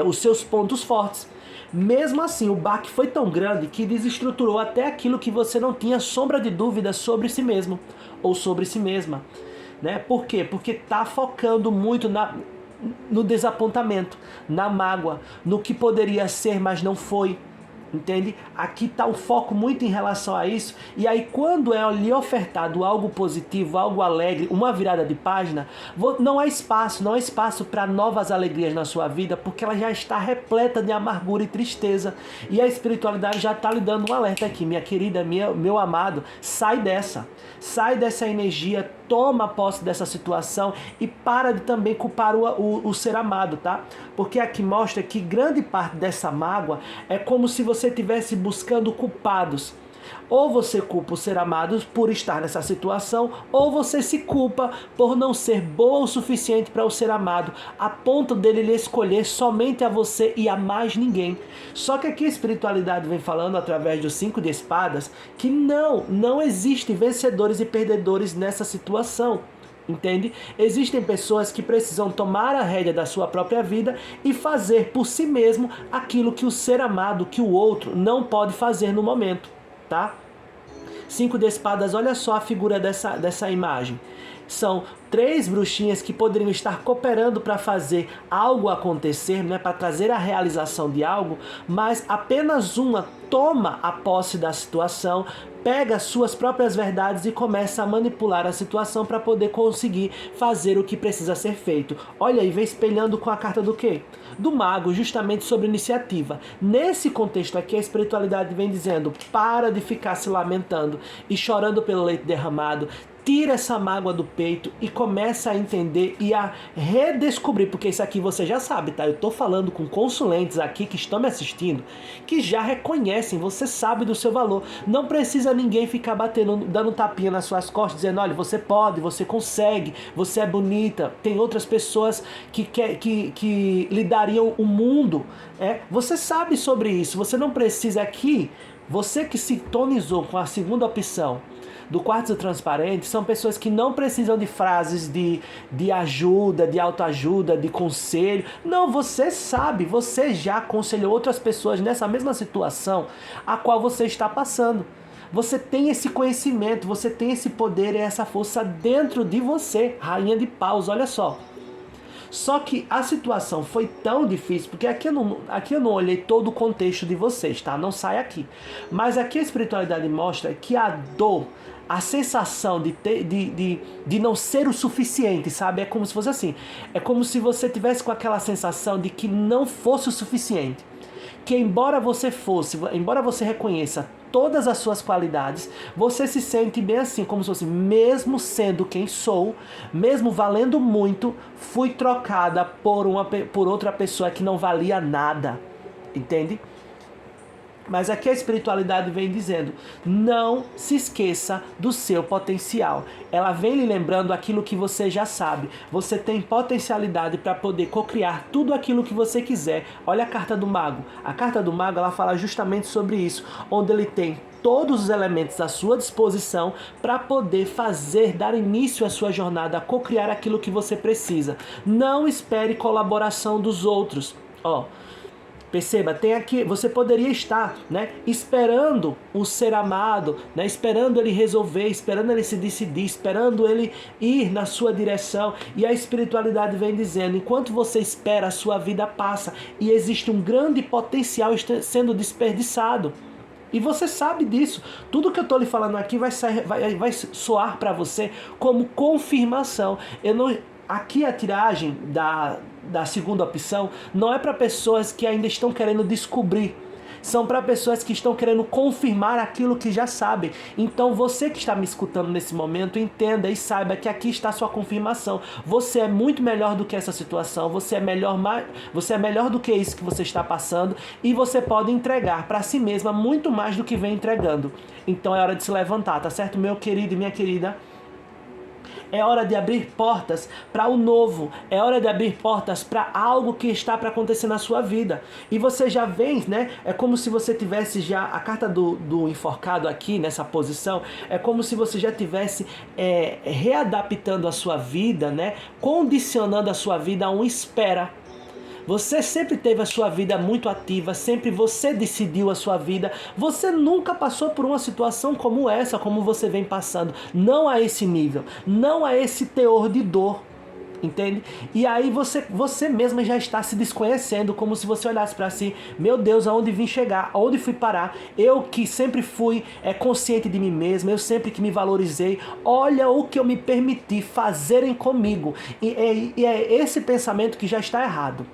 Speaker 1: os seus pontos fortes. Mesmo assim, o baque foi tão grande que desestruturou até aquilo que você não tinha sombra de dúvida sobre si mesmo ou sobre si mesma, né? Por quê? Porque está focando muito no desapontamento, na mágoa, no que poderia ser, mas não foi. Entende? Aqui está o foco muito em relação a isso. E aí quando é lhe ofertado algo positivo, algo alegre, uma virada de página, não há espaço para novas alegrias na sua vida, porque ela já está repleta de amargura e tristeza. E a espiritualidade já está lhe dando um alerta aqui, minha querida, meu amado, sai dessa energia, toma posse dessa situação e para de também culpar o ser amado, tá? Porque aqui mostra que grande parte dessa mágoa é como se você estivesse buscando culpados. Ou você culpa o ser amado por estar nessa situação, ou você se culpa por não ser boa o suficiente para o ser amado, a ponto dele lhe escolher somente a você e a mais ninguém. Só que aqui a espiritualidade vem falando através dos 5 de espadas que não existem vencedores e perdedores nessa situação. Entende? Existem pessoas que precisam tomar a rédea da sua própria vida e fazer por si mesmo aquilo que o ser amado, que o outro, não pode fazer no momento, tá? 5 de espadas, olha só a figura dessa imagem. São 3 bruxinhas que poderiam estar cooperando para fazer algo acontecer, né, para trazer a realização de algo, mas apenas uma toma a posse da situação, pega suas próprias verdades e começa a manipular a situação para poder conseguir fazer o que precisa ser feito. Olha aí, vem espelhando com a carta do quê? Do mago, justamente sobre iniciativa. Nesse contexto aqui, a espiritualidade vem dizendo, para de ficar se lamentando e chorando pelo leite derramado, tira essa mágoa do peito e começa a entender e a redescobrir, porque isso aqui você já sabe, tá? Eu tô falando com consulentes aqui que estão me assistindo, que já reconhecem, você sabe do seu valor. Não precisa ninguém ficar dando tapinha nas suas costas, dizendo, olha, você pode, você consegue, você é bonita. Tem outras pessoas que lhe dariam o mundo. Você sabe sobre isso, você não precisa aqui, você que sintonizou com a segunda opção, do quartzo transparente, são pessoas que não precisam de frases de ajuda, de autoajuda, de conselho. Não, você sabe, você já aconselhou outras pessoas nessa mesma situação a qual você está passando. Você tem esse conhecimento, você tem esse poder e essa força dentro de você. Rainha de paus, olha só. Só que a situação foi tão difícil, porque aqui eu não olhei todo o contexto de vocês, tá? Não sai aqui. Mas aqui a espiritualidade mostra que a dor, a sensação de não ser o suficiente, sabe? É como se fosse assim. É como se você tivesse com aquela sensação de que não fosse o suficiente. Que embora você reconheça todas as suas qualidades, você se sente bem assim, como se fosse, mesmo sendo quem sou, mesmo valendo muito, fui trocada por outra pessoa que não valia nada. Entende? Mas aqui a espiritualidade vem dizendo, não se esqueça do seu potencial. Ela vem lhe lembrando aquilo que você já sabe. Você tem potencialidade para poder cocriar tudo aquilo que você quiser. Olha a carta do mago. A carta do mago, ela fala justamente sobre isso, onde ele tem todos os elementos à sua disposição para poder dar início à sua jornada, a cocriar aquilo que você precisa. Não espere colaboração dos outros. Perceba, tem aqui, você poderia estar, né, esperando o ser amado, né, esperando ele resolver, esperando ele se decidir, esperando ele ir na sua direção. E a espiritualidade vem dizendo, enquanto você espera, a sua vida passa e existe um grande potencial sendo desperdiçado. E você sabe disso. Tudo que eu estou lhe falando aqui vai soar para você como confirmação. Aqui a tiragem da segunda opção não é para pessoas que ainda estão querendo descobrir. São para pessoas que estão querendo confirmar aquilo que já sabem. Então você que está me escutando nesse momento, entenda e saiba que aqui está a sua confirmação. Você é muito melhor do que essa situação. Você é melhor do que isso que você está passando. E você pode entregar para si mesma muito mais do que vem entregando. Então é hora de se levantar, tá certo, meu querido e minha querida? É hora de abrir portas para o novo. É hora de abrir portas para algo que está para acontecer na sua vida. E você já vem, né? É como se você tivesse já a carta do enforcado aqui nessa posição. É como se você já tivesse readaptando a sua vida, né? Condicionando a sua vida a uma espera. Você sempre teve a sua vida muito ativa, sempre você decidiu a sua vida. Você nunca passou por uma situação como essa, como você vem passando. Não a esse nível, não a esse teor de dor. Entende? E aí você mesma já está se desconhecendo, como se você olhasse para si, meu Deus, aonde vim chegar, aonde fui parar, eu que sempre fui consciente de mim mesma, eu sempre que me valorizei, olha o que eu me permiti fazerem comigo. E é esse pensamento que já está errado.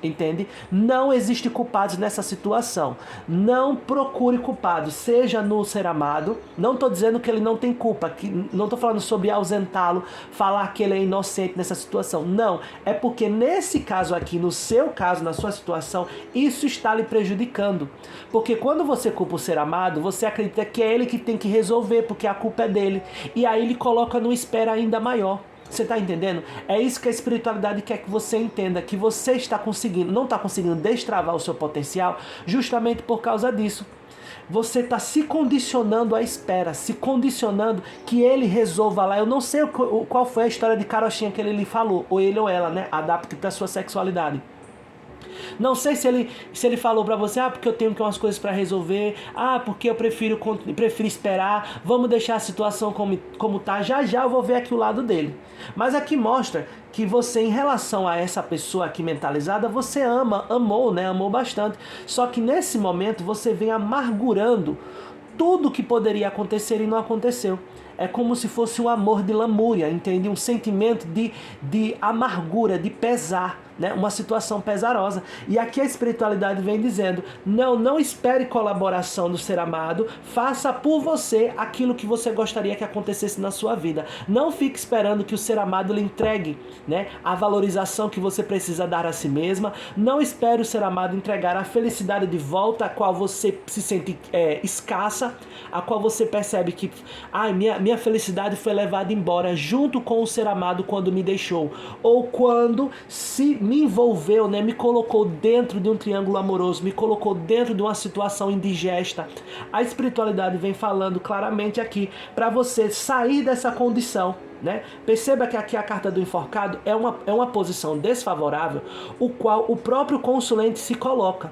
Speaker 1: Entende? Não existe culpados nessa situação. Não procure culpados, seja no ser amado. Não estou dizendo que ele não tem culpa, não estou falando sobre ausentá-lo, falar que ele é inocente nessa situação. Não, é porque nesse caso aqui, no seu caso, na sua situação, isso está lhe prejudicando. Porque quando você culpa o ser amado, você acredita que é ele que tem que resolver, porque a culpa é dele. E aí ele coloca numa espera ainda maior. Você está entendendo? É isso que a espiritualidade quer que você entenda, que você não está conseguindo destravar o seu potencial justamente por causa disso. Você está se condicionando à espera, se condicionando que ele resolva lá. Eu não sei qual foi a história de carochinha que ele lhe falou, ou ele ou ela, né? Adapte para a sua sexualidade. Não sei se ele falou pra você, porque eu tenho umas coisas pra resolver, porque eu prefiro esperar, vamos deixar a situação como tá, já eu vou ver aqui o lado dele. Mas aqui mostra que você, em relação a essa pessoa aqui mentalizada, você amou, né? Amou bastante. Só que nesse momento você vem amargurando tudo que poderia acontecer e não aconteceu. É como se fosse um amor de lamúria, entende? Um sentimento de amargura, de pesar, né? Uma situação pesarosa. E aqui a espiritualidade vem dizendo, não espere colaboração do ser amado, faça por você aquilo que você gostaria que acontecesse na sua vida. Não fique esperando que o ser amado lhe entregue, né, a valorização que você precisa dar a si mesma. Não espere o ser amado entregar a felicidade de volta, a qual você se sente escassa, a qual você percebe que minha felicidade foi levada embora junto com o ser amado quando me deixou, ou quando se me envolveu, né, me colocou dentro de um triângulo amoroso, me colocou dentro de uma situação indigesta. A espiritualidade vem falando claramente aqui para você sair dessa condição, né? Perceba que aqui a carta do enforcado é uma posição desfavorável, o qual o próprio consulente se coloca.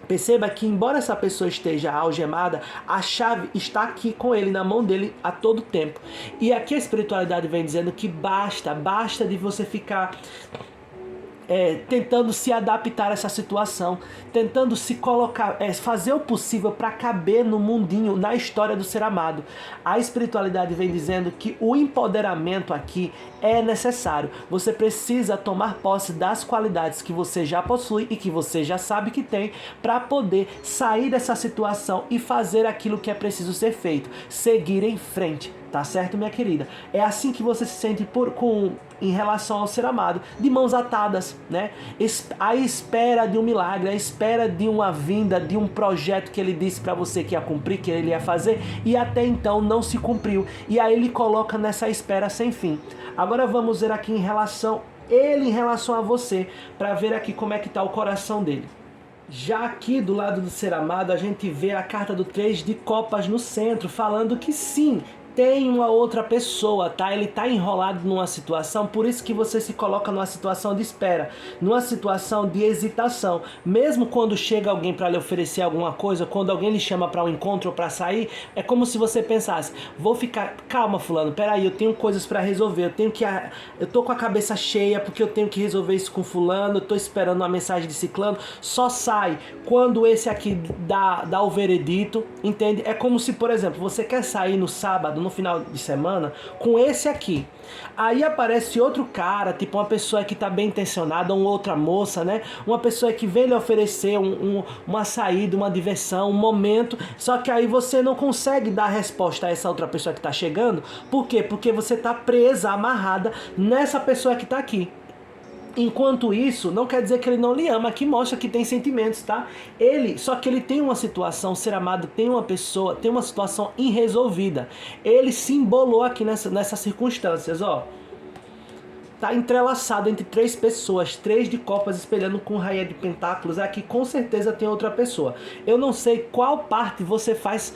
Speaker 1: Perceba que, embora essa pessoa esteja algemada, a chave está aqui com ele, na mão dele, a todo tempo. E aqui a espiritualidade vem dizendo que basta de você ficar tentando se adaptar a essa situação, tentando se colocar, fazer o possível para caber no mundinho, na história do ser amado. A espiritualidade vem dizendo que o empoderamento aqui é necessário. Você precisa tomar posse das qualidades que você já possui e que você já sabe que tem, para poder sair dessa situação e fazer aquilo que é preciso ser feito, seguir em frente. Tá certo, minha querida? É assim que você se sente em relação ao ser amado, de mãos atadas, né? À espera de um milagre, à espera de uma vinda, de um projeto que ele disse para você que ia cumprir, que ele ia fazer, e até então não se cumpriu. E aí ele coloca nessa espera sem fim. Agora vamos ver aqui em relação a você, para ver aqui como é que tá o coração dele. Já aqui do lado do ser amado, a gente vê a carta do 3 de copas no centro, falando que sim, tem uma outra pessoa, tá? Ele tá enrolado numa situação, por isso que você se coloca numa situação de espera, numa situação de hesitação. Mesmo quando chega alguém para lhe oferecer alguma coisa, quando alguém lhe chama para um encontro ou para sair, é como se você pensasse, vou ficar, calma fulano, peraí, eu tenho coisas para resolver, eu tô com a cabeça cheia porque eu tenho que resolver isso com fulano, eu tô esperando uma mensagem de ciclano, só sai quando esse aqui dá o veredito, entende? É como se, por exemplo, você quer sair no sábado, no final de semana, com esse aqui. Aí aparece outro cara, tipo uma pessoa que tá bem intencionada, uma outra moça, né? Uma pessoa que vem lhe oferecer uma saída, uma diversão, um momento, só que aí você não consegue dar resposta a essa outra pessoa que tá chegando. Por quê? Porque você tá presa, amarrada nessa pessoa que tá aqui. Enquanto isso, não quer dizer que ele não lhe ama, aqui mostra que tem sentimentos, tá? Só que ele tem uma situação, o ser amado tem uma pessoa, tem uma situação irresolvida. Ele se embolou aqui nessas circunstâncias, ó. Tá entrelaçado entre 3 pessoas, 3 de copas espelhando com rainha de pentáculos. Aqui com certeza tem outra pessoa. Eu não sei qual parte você faz,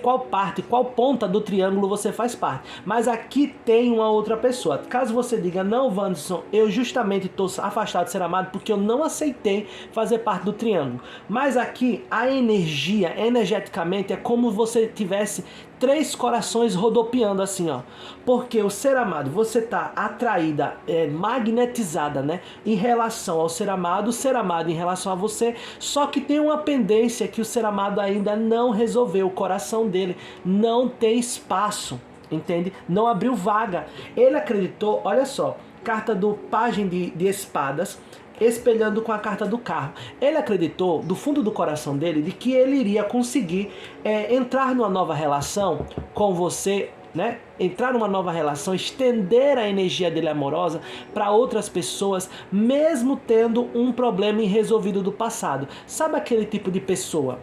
Speaker 1: qual ponta do triângulo você faz parte. Mas aqui tem uma outra pessoa. Caso você diga, não, Wanderson, eu justamente estou afastado de ser amado porque eu não aceitei fazer parte do triângulo. Mas aqui a energia, energeticamente, é como você tivesse 3 corações rodopiando assim, ó. Porque o ser amado, você tá atraída, magnetizada, né? Em relação ao ser amado em relação a você. Só que tem uma pendência que o ser amado ainda não resolveu. O coração dele não tem espaço, entende? Não abriu vaga. Ele acreditou, olha só, carta do Pajem de Espadas, espelhando com a carta do carro. Ele acreditou, do fundo do coração dele, de que ele iria conseguir entrar numa nova relação com você, né? Entrar numa nova relação, estender a energia dele amorosa para outras pessoas, mesmo tendo um problema irresolvido do passado. Sabe aquele tipo de pessoa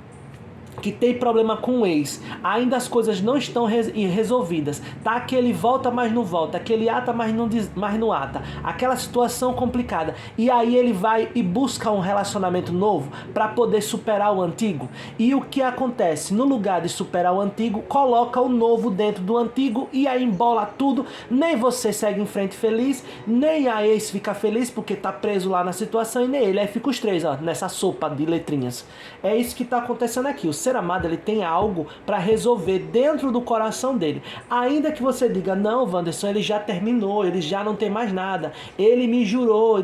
Speaker 1: que tem problema com o ex, ainda as coisas não estão resolvidas, tá? Que ele volta, mas não volta, que ele ata, mas não ata, aquela situação complicada, e aí ele vai e busca um relacionamento novo para poder superar o antigo. E o que acontece? No lugar de superar o antigo, coloca o novo dentro do antigo e aí embola tudo, nem você segue em frente feliz, nem a ex fica feliz porque tá preso lá na situação, e nem ele, aí fica os 3, ó, nessa sopa de letrinhas. É isso que tá acontecendo aqui. O ser amado, ele tem algo para resolver dentro do coração dele. Ainda que você diga, não, Wanderson, ele já terminou, ele já não tem mais nada, ele me jurou,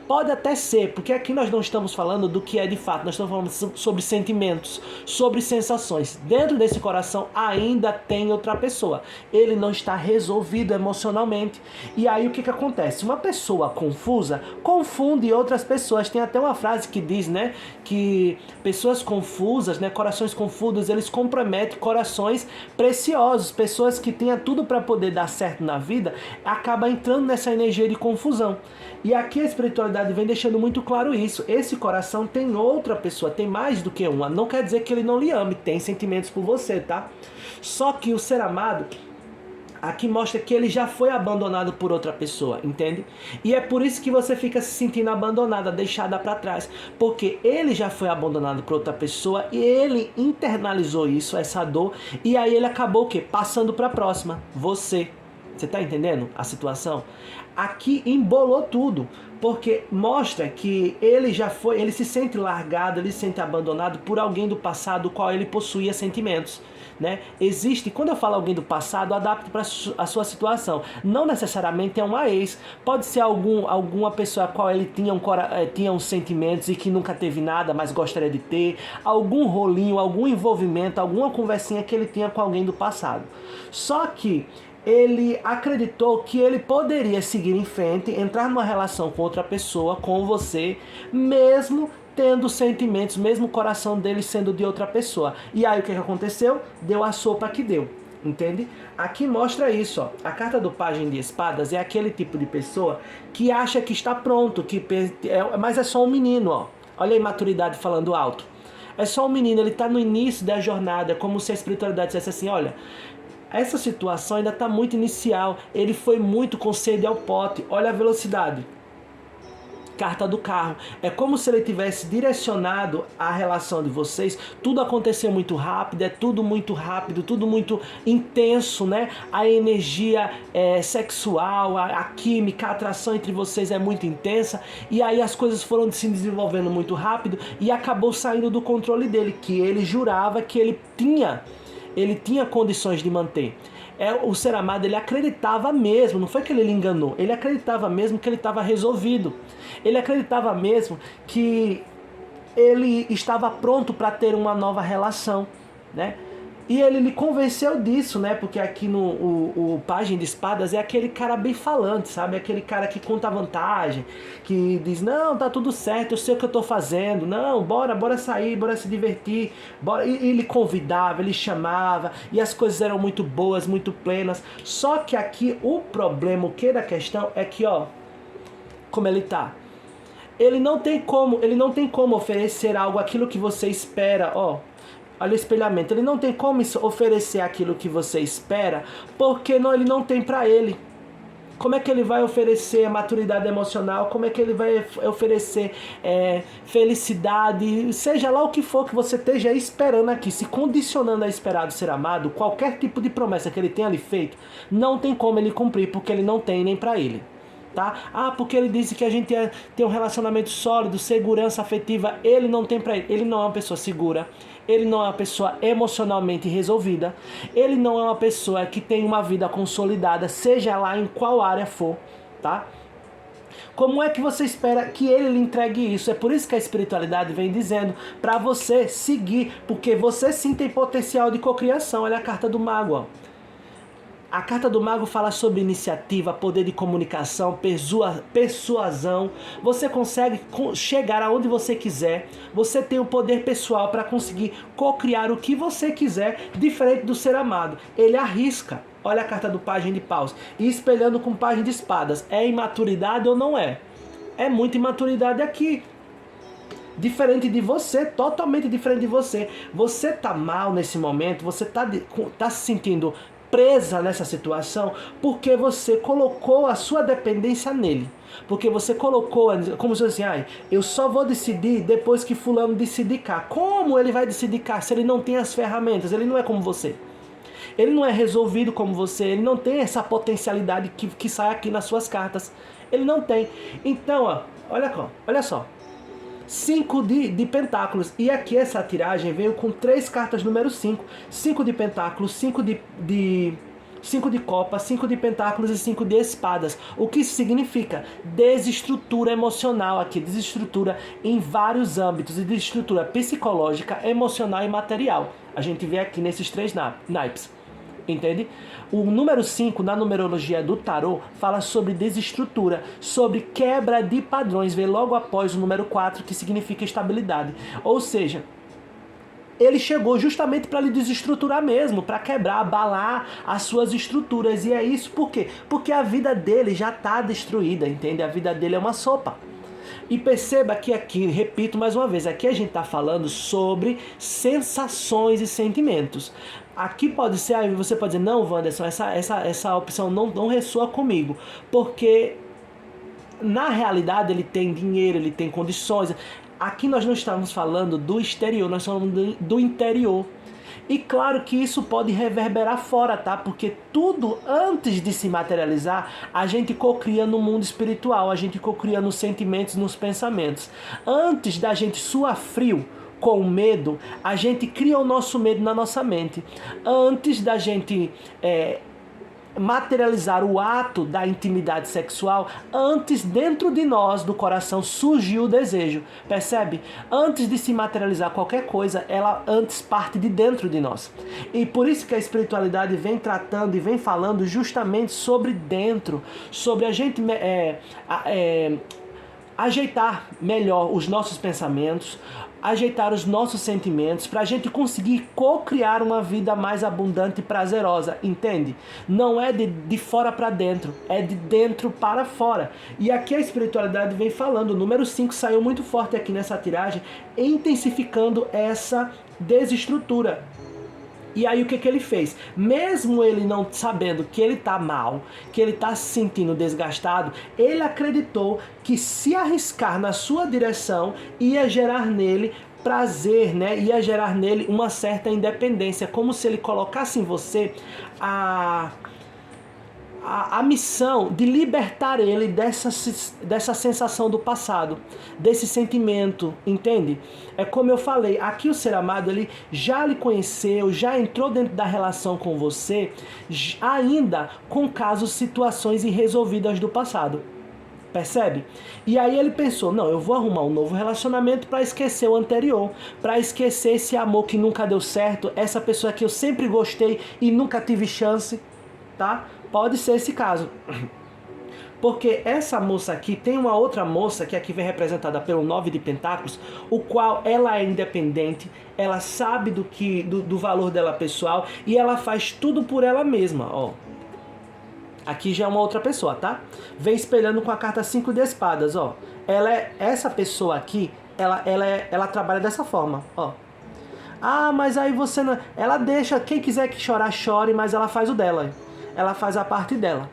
Speaker 1: pode até ser, porque aqui nós não estamos falando do que é de fato, nós estamos falando sobre sentimentos, sobre sensações. Dentro desse coração ainda tem outra pessoa, ele não está resolvido emocionalmente. E aí o que acontece? Uma pessoa confusa confunde outras pessoas. Tem até uma frase que diz, né, que pessoas confusas, né, corações confusos, eles comprometem corações preciosos. Pessoas que tenham tudo para poder dar certo na vida, acaba entrando nessa energia de confusão. E aqui a espiritualidade vem deixando muito claro isso. Esse coração tem outra pessoa, tem mais do que uma. Não quer dizer que ele não lhe ame, tem sentimentos por você, tá? Só que o ser amado aqui mostra que ele já foi abandonado por outra pessoa, entende? E é por isso que você fica se sentindo abandonada, deixada para trás. Porque ele já foi abandonado por outra pessoa e ele internalizou isso, essa dor. E aí ele acabou o quê? Passando para a próxima, você. Você está entendendo a situação? Aqui embolou tudo, porque mostra que ele se sente largado, ele se sente abandonado por alguém do passado, o qual ele possuía sentimentos. Né? Existe, quando eu falo alguém do passado, adapte para a sua situação. Não necessariamente é uma ex, pode ser alguma pessoa a qual ele tinha uns sentimentos e que nunca teve nada, mas gostaria de ter, algum rolinho, algum envolvimento, alguma conversinha que ele tinha com alguém do passado. Só que ele acreditou que ele poderia seguir em frente, entrar numa relação com outra pessoa, com você, mesmo tendo sentimentos, mesmo o coração dele sendo de outra pessoa. E aí o que aconteceu? Deu a sopa que deu, entende? Aqui mostra isso, ó. A carta do Pajem de Espadas é aquele tipo de pessoa que acha que está pronto, mas é só um menino, ó. Olha a imaturidade falando alto. É só um menino, ele está no início da jornada, como se a espiritualidade dissesse assim, olha, essa situação ainda está muito inicial, ele foi muito com sede ao pote, olha a velocidade. Carta do carro. É como se ele tivesse direcionado a relação de vocês. Tudo aconteceu muito rápido, é tudo muito rápido, tudo muito intenso, né? A energia sexual, a química, a atração entre vocês é muito intensa. E aí as coisas foram se desenvolvendo muito rápido e acabou saindo do controle dele, que ele jurava que ele tinha condições de manter. O ser amado, ele acreditava mesmo, não foi que ele enganou, ele acreditava mesmo que ele estava resolvido. Ele acreditava mesmo que ele estava pronto para ter uma nova relação, né? E ele lhe convenceu disso, né? Porque aqui o Pajem de Espadas é aquele cara bem falante, sabe? Aquele cara que conta vantagem, que diz, não, tá tudo certo, eu sei o que eu tô fazendo, não, bora sair, bora se divertir, bora. E ele convidava, ele chamava, e as coisas eram muito boas, muito plenas. Só que aqui o problema, o que da questão é que, ó, como ele tá. Ele não tem como oferecer algo, aquilo que você espera, ó. Olha o espelhamento, ele não tem como oferecer aquilo que você espera, porque ele não tem para ele. Como é que ele vai oferecer maturidade emocional? Como é que ele vai oferecer felicidade? Seja lá o que for que você esteja esperando aqui, se condicionando a esperar do ser amado, qualquer tipo de promessa que ele tenha lhe feito, não tem como ele cumprir, porque ele não tem nem para ele. Tá? Porque ele disse que a gente tem um relacionamento sólido, segurança afetiva. Ele não tem para ele. Ele não é uma pessoa segura. Ele não é uma pessoa emocionalmente resolvida. Ele não é uma pessoa que tem uma vida consolidada, seja lá em qual área for, tá? Como é que você espera que ele lhe entregue isso? É por isso que a espiritualidade vem dizendo para você seguir, porque você sim tem potencial de cocriação. Olha a carta do mago, ó. A carta do mago fala sobre iniciativa, poder de comunicação, persuasão. Você consegue chegar aonde você quiser. Você tem o poder pessoal para conseguir cocriar o que você quiser, diferente do ser amado. Ele arrisca. Olha a carta do Pajem de Paus. E espelhando com o Pajem de Espadas. É imaturidade ou não é? É muita imaturidade aqui. Diferente de você, totalmente diferente de você. Você tá mal nesse momento, você tá se sentindo presa nessa situação porque você colocou a sua dependência nele. Porque você colocou, como se fosse assim, eu só vou decidir depois que fulano decidir cá. Como ele vai decidir cá se ele não tem as ferramentas? Ele não é como você. Ele não é resolvido como você, ele não tem essa potencialidade que sai aqui nas suas cartas. Ele não tem. Então, ó, olha só. 5 de pentáculos. E aqui essa tiragem veio com 3 cartas número 5. 5 de pentáculos, 5 de copas, 5 de pentáculos e 5 de espadas. O que isso significa? Desestrutura emocional aqui. Desestrutura em vários âmbitos. Desestrutura psicológica, emocional e material. A gente vê aqui nesses 3 naipes. Entende? O número 5 na numerologia do tarô fala sobre desestrutura, sobre quebra de padrões, vem logo após o número 4, que significa estabilidade. Ou seja, ele chegou justamente para lhe desestruturar mesmo, para quebrar, abalar as suas estruturas. E é isso por quê? Porque a vida dele já está destruída, entende? A vida dele é uma sopa. E perceba que aqui, repito mais uma vez, aqui a gente está falando sobre sensações e sentimentos. Aqui pode ser, aí você pode dizer, não, Wanderson, essa opção não ressoa comigo, porque na realidade ele tem dinheiro, ele tem condições. Aqui nós não estamos falando do exterior, nós estamos falando do interior. E claro que isso pode reverberar fora, tá? Porque tudo antes de se materializar, a gente cocria no mundo espiritual, a gente cocria nos sentimentos, nos pensamentos. Antes da gente suar frio com o medo, a gente cria o nosso medo na nossa mente. Antes da gente materializar o ato da intimidade sexual, antes dentro de nós, do coração, surgiu o desejo, percebe? Antes de se materializar qualquer coisa, ela antes parte de dentro de nós. E por isso que a espiritualidade vem tratando e vem falando justamente sobre dentro, sobre a gente ajeitar melhor os nossos pensamentos, ajeitar os nossos sentimentos, para a gente conseguir co-criar uma vida mais abundante e prazerosa, entende? Não é de fora para dentro, é de dentro para fora. E aqui a espiritualidade vem falando, o número 5 saiu muito forte aqui nessa tiragem, intensificando essa desestrutura. E aí o que ele fez? Mesmo ele não sabendo que ele está mal, que ele está se sentindo desgastado, ele acreditou que se arriscar na sua direção ia gerar nele prazer, né? Ia gerar nele uma certa independência, como se ele colocasse em você a missão de libertar ele dessa sensação do passado, desse sentimento, entende? É como eu falei, aqui o ser amado, ele já lhe conheceu, já entrou dentro da relação com você, ainda com casos, situações irresolvidas do passado. Percebe? E aí ele pensou, não, eu vou arrumar um novo relacionamento para esquecer o anterior, para esquecer esse amor que nunca deu certo, essa pessoa que eu sempre gostei e nunca tive chance, tá? Pode ser esse caso. Porque essa moça aqui tem uma outra moça que aqui vem representada pelo 9 de Pentáculos, o qual ela é independente, ela sabe do valor dela pessoal e ela faz tudo por ela mesma, ó. Aqui já é uma outra pessoa, tá? Vem espelhando com a carta 5 de espadas, ó. Essa pessoa aqui, ela trabalha dessa forma, ó. Ah, mas aí você não... Ela deixa, quem quiser que chorar, chore, mas ela faz o dela. Ela faz a parte dela.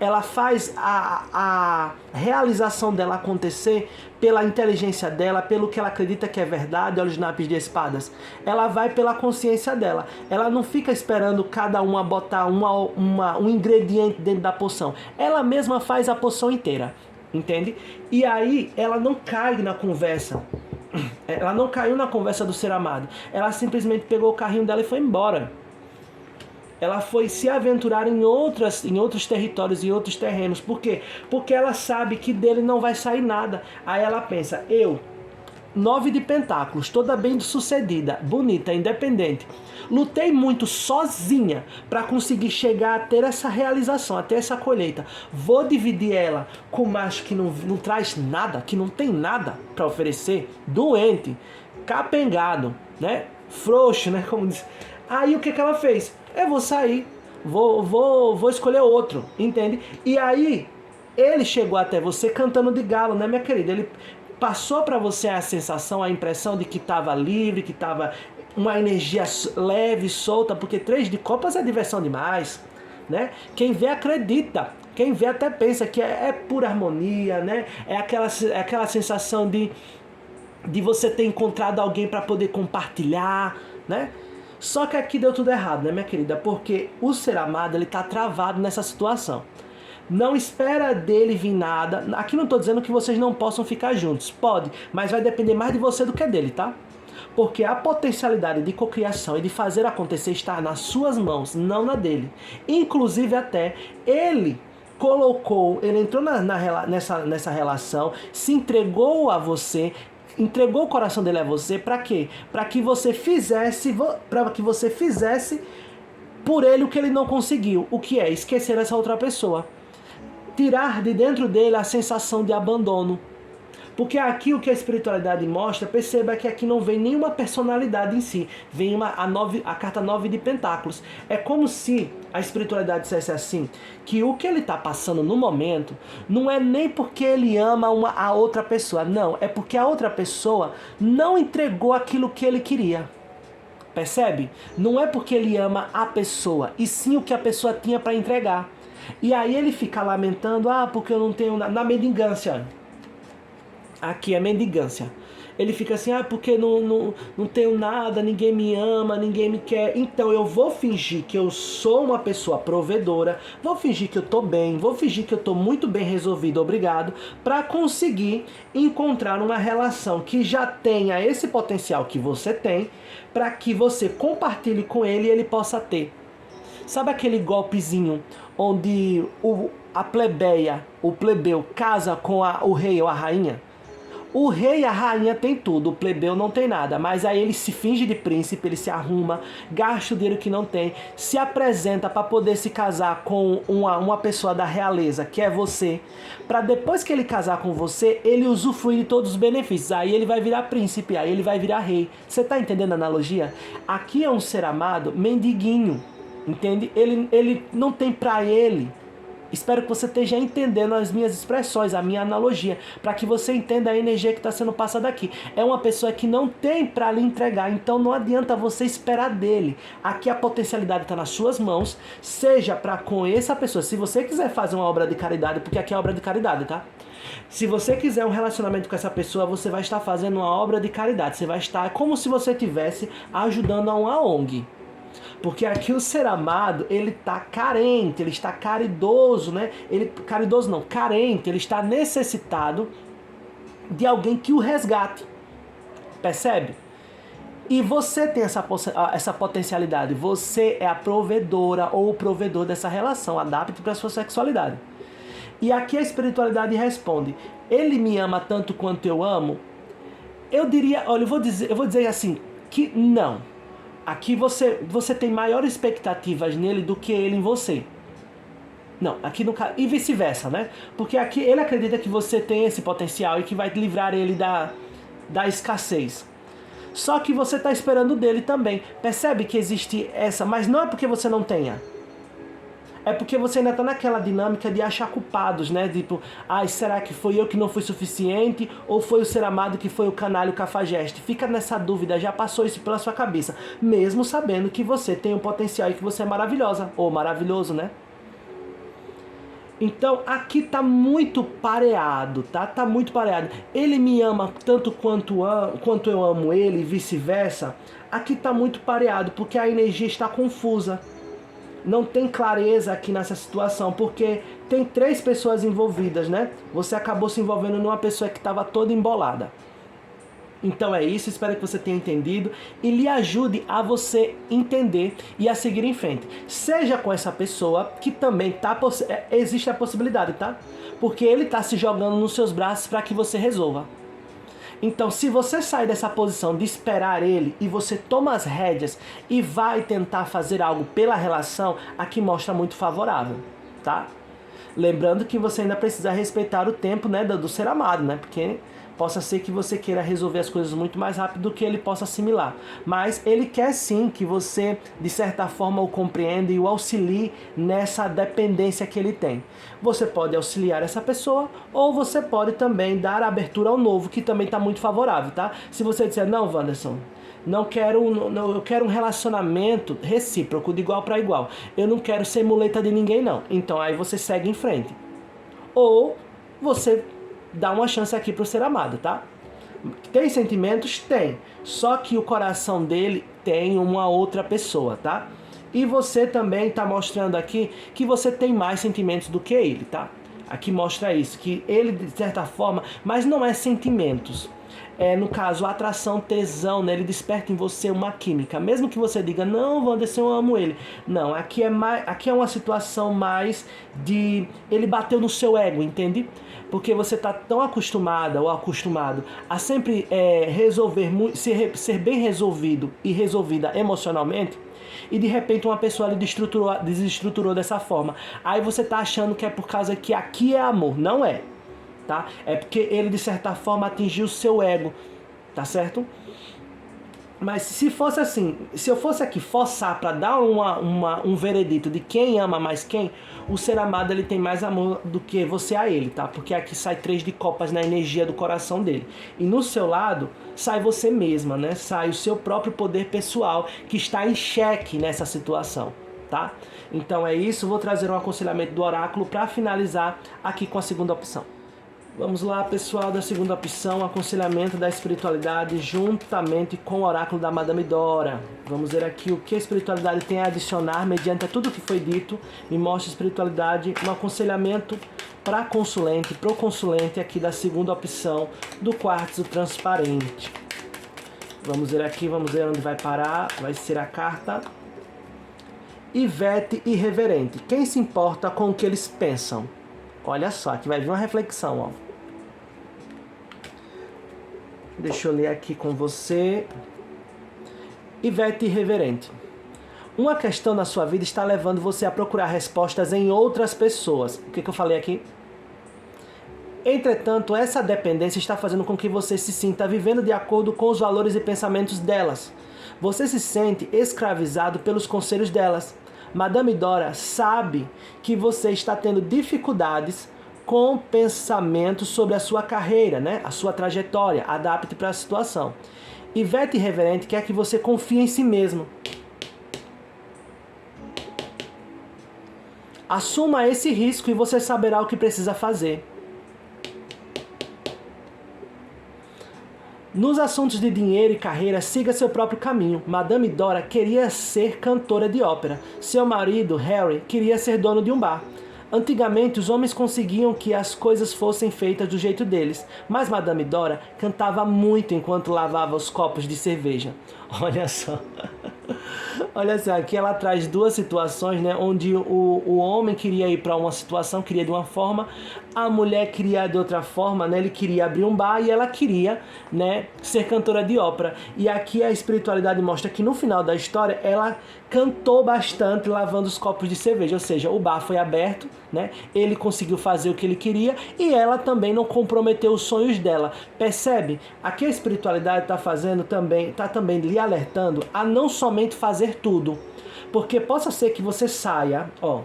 Speaker 1: Ela faz a realização dela acontecer pela inteligência dela, pelo que ela acredita que é verdade, olha os naipes de espadas. Ela vai pela consciência dela. Ela não fica esperando cada uma botar um ingrediente dentro da poção. Ela mesma faz a poção inteira, entende? E aí ela não cai na conversa. Ela não caiu na conversa do ser amado. Ela simplesmente pegou o carrinho dela e foi embora. Ela foi se aventurar em outros territórios e outros terrenos. Por quê? Porque ela sabe que dele não vai sair nada. Aí ela pensa, 9 de Pentáculos, toda bem sucedida, bonita, independente. Lutei muito sozinha para conseguir chegar a ter essa realização, a ter essa colheita. Vou dividir ela com o macho que não traz nada, que não tem nada para oferecer, doente, capengado, né? Frouxo, né? Como diz. Aí o que ela fez? Eu vou sair, vou escolher outro, entende? E aí, ele chegou até você cantando de galo, né, minha querida? Ele passou para você a sensação, a impressão de que estava livre, que estava uma energia leve, solta, porque 3 de copas é diversão demais, né? Quem vê acredita, quem vê até pensa que é pura harmonia, né? É aquela sensação de você ter encontrado alguém para poder compartilhar, né? Só que aqui deu tudo errado, né, minha querida? Porque o ser amado, ele tá travado nessa situação. Não espera dele vir nada. Aqui não tô dizendo que vocês não possam ficar juntos. Pode, mas vai depender mais de você do que dele, tá? Porque a potencialidade de cocriação e de fazer acontecer está nas suas mãos, não na dele. Inclusive até ele entrou nessa relação, se entregou a você, entregou o coração dele a você, para quê? Para que você fizesse por ele o que ele não conseguiu. O que é? Esquecer essa outra pessoa. Tirar de dentro dele a sensação de abandono. Porque aqui o que a espiritualidade mostra, perceba que aqui não vem nenhuma personalidade em si. Vem a carta 9 de Pentáculos. É como se a espiritualidade dissesse assim, que o que ele está passando no momento não é nem porque ele ama a outra pessoa. Não, é porque a outra pessoa não entregou aquilo que ele queria. Percebe? Não é porque ele ama a pessoa, e sim o que a pessoa tinha para entregar. E aí ele fica lamentando, porque eu não tenho nada, na mendigância. Aqui é mendigância. Ele fica assim, porque não tenho nada, ninguém me ama, ninguém me quer. Então eu vou fingir que eu sou uma pessoa provedora, vou fingir que eu tô bem, vou fingir que eu tô muito bem resolvido, obrigado, para conseguir encontrar uma relação que já tenha esse potencial que você tem, para que você compartilhe com ele e ele possa ter. Sabe aquele golpezinho onde a plebeia, o plebeu, casa com o rei ou a rainha? O rei e a rainha tem tudo, o plebeu não tem nada, mas aí ele se finge de príncipe, ele se arruma, gasta o dinheiro que não tem, se apresenta para poder se casar com uma pessoa da realeza, que é você, para depois que ele casar com você, ele usufruir de todos os benefícios, aí ele vai virar príncipe, aí ele vai virar rei. Você tá entendendo a analogia? Aqui é um ser amado mendiguinho, entende? Ele não tem pra ele. Espero que você esteja entendendo as minhas expressões, a minha analogia, para que você entenda a energia que está sendo passada aqui. É uma pessoa que não tem para lhe entregar, então não adianta você esperar dele. Aqui a potencialidade está nas suas mãos, seja para com essa pessoa. Se você quiser fazer uma obra de caridade, porque aqui é obra de caridade, tá? Se você quiser um relacionamento com essa pessoa, você vai estar fazendo uma obra de caridade. Você vai estar como se você estivesse ajudando a uma ONG. Porque aqui o ser amado, ele está carente, ele está caridoso, né? Caridoso não, carente, ele está necessitado de alguém que o resgate. Percebe? E você tem essa potencialidade. Você é a provedora ou o provedor dessa relação. Adapte para a sua sexualidade. E aqui a espiritualidade responde: ele me ama tanto quanto eu amo? Eu diria, olha, eu vou dizer assim, que não. Aqui você tem maiores expectativas nele do que ele em você. Não, aqui no caso. E vice-versa, né? Porque aqui ele acredita que você tem esse potencial e que vai livrar ele da escassez. Só que você está esperando dele também. Percebe que existe essa. Mas não é porque você não tenha. É porque você ainda está naquela dinâmica de achar culpados, né? Tipo, será que foi eu que não fui suficiente? Ou foi o ser amado que foi o canalha, o cafajeste? Fica nessa dúvida, já passou isso pela sua cabeça. Mesmo sabendo que você tem um potencial e que você é maravilhosa. Ou maravilhoso, né? Então, aqui tá muito pareado, tá? Tá muito pareado. Ele me ama tanto quanto eu amo ele e vice-versa. Aqui tá muito pareado, porque a energia está confusa. Não tem clareza aqui nessa situação, porque tem 3 pessoas envolvidas, né? Você acabou se envolvendo numa pessoa que estava toda embolada. Então é isso, espero que você tenha entendido e lhe ajude a você entender e a seguir em frente. Seja com essa pessoa que também existe a possibilidade, tá? Porque ele está se jogando nos seus braços para que você resolva. Então, se você sai dessa posição de esperar ele e você toma as rédeas e vai tentar fazer algo pela relação, aqui mostra muito favorável, tá? Lembrando que você ainda precisa respeitar o tempo, né, do ser amado, né? Porque possa ser que você queira resolver as coisas muito mais rápido do que ele possa assimilar. Mas ele quer sim que você, de certa forma, o compreenda e o auxilie nessa dependência que ele tem. Você pode auxiliar essa pessoa ou você pode também dar abertura ao novo, que também está muito favorável, tá? Se você disser, não, Wanderson, eu quero um relacionamento recíproco, de igual para igual. Eu não quero ser muleta de ninguém, não. Então aí você segue em frente. Ou você dá uma chance aqui pro ser amado, tá? Tem sentimentos? Tem. Só que o coração dele tem uma outra pessoa, tá? E você também tá mostrando aqui que você tem mais sentimentos do que ele, tá? Aqui mostra isso, que ele, de certa forma, mas não é sentimentos. No caso, a atração, tesão, né? Ele desperta em você uma química. Mesmo que você diga, não, Wanderson, eu amo ele. Não, aqui é uma situação mais de... Ele bateu no seu ego, entende? Porque você está tão acostumada ou acostumado a sempre ser bem resolvido e resolvida emocionalmente, e de repente uma pessoa lhe desestruturou dessa forma. Aí você está achando que é por causa que aqui é amor. Não é. Tá? É porque ele de certa forma atingiu o seu ego, tá certo? Mas se fosse assim, se eu fosse aqui forçar para dar um veredito de quem ama mais quem, o ser amado ele tem mais amor do que você a ele, tá? Porque aqui sai 3 de copas na energia do coração dele. E no seu lado sai você mesma, né? Sai o seu próprio poder pessoal que está em xeque nessa situação, tá? Então é isso, vou trazer um aconselhamento do oráculo para finalizar aqui com a segunda opção. Vamos lá, pessoal, da segunda opção, aconselhamento da espiritualidade juntamente com o oráculo da Madame Dora. Vamos ver aqui o que a espiritualidade tem a adicionar mediante tudo que foi dito. Me mostra a espiritualidade, um aconselhamento para consulente, pro consulente aqui da segunda opção do quartzo transparente. Vamos ver aqui, vamos ver onde vai parar. Vai ser a carta Ivete Irreverente. Quem se importa com o que eles pensam? Olha só, aqui vai vir uma reflexão, ó. Deixa eu ler aqui com você. Ivete Irreverente. Uma questão na sua vida está levando você a procurar respostas em outras pessoas. O que eu falei aqui? Entretanto, essa dependência está fazendo com que você se sinta vivendo de acordo com os valores e pensamentos delas. Você se sente escravizado pelos conselhos delas. Madame Dora sabe que você está tendo dificuldades com pensamentos sobre a sua carreira, né? A sua trajetória, adapte para a situação. Ivete Irreverente quer que você confie em si mesmo. Assuma esse risco e você saberá o que precisa fazer. Nos assuntos de dinheiro e carreira, siga seu próprio caminho. Madame Dora queria ser cantora de ópera. Seu marido, Harry, queria ser dono de um bar. Antigamente, os homens conseguiam que as coisas fossem feitas do jeito deles, mas Madame Dora cantava muito enquanto lavava os copos de cerveja. Olha só. Olha só, aqui ela traz duas situações, né, onde o homem queria ir para uma situação, queria de uma forma, a mulher queria de outra forma, né, ele queria abrir um bar e ela queria, né, ser cantora de ópera. E aqui a espiritualidade mostra que no final da história ela cantou bastante lavando os copos de cerveja, ou seja, o bar foi aberto, né, ele conseguiu fazer o que ele queria e ela também não comprometeu os sonhos dela. Percebe? Aqui a espiritualidade está fazendo também, está também lhe alertando a não somente fazer tudo, porque possa ser que você saia, ó,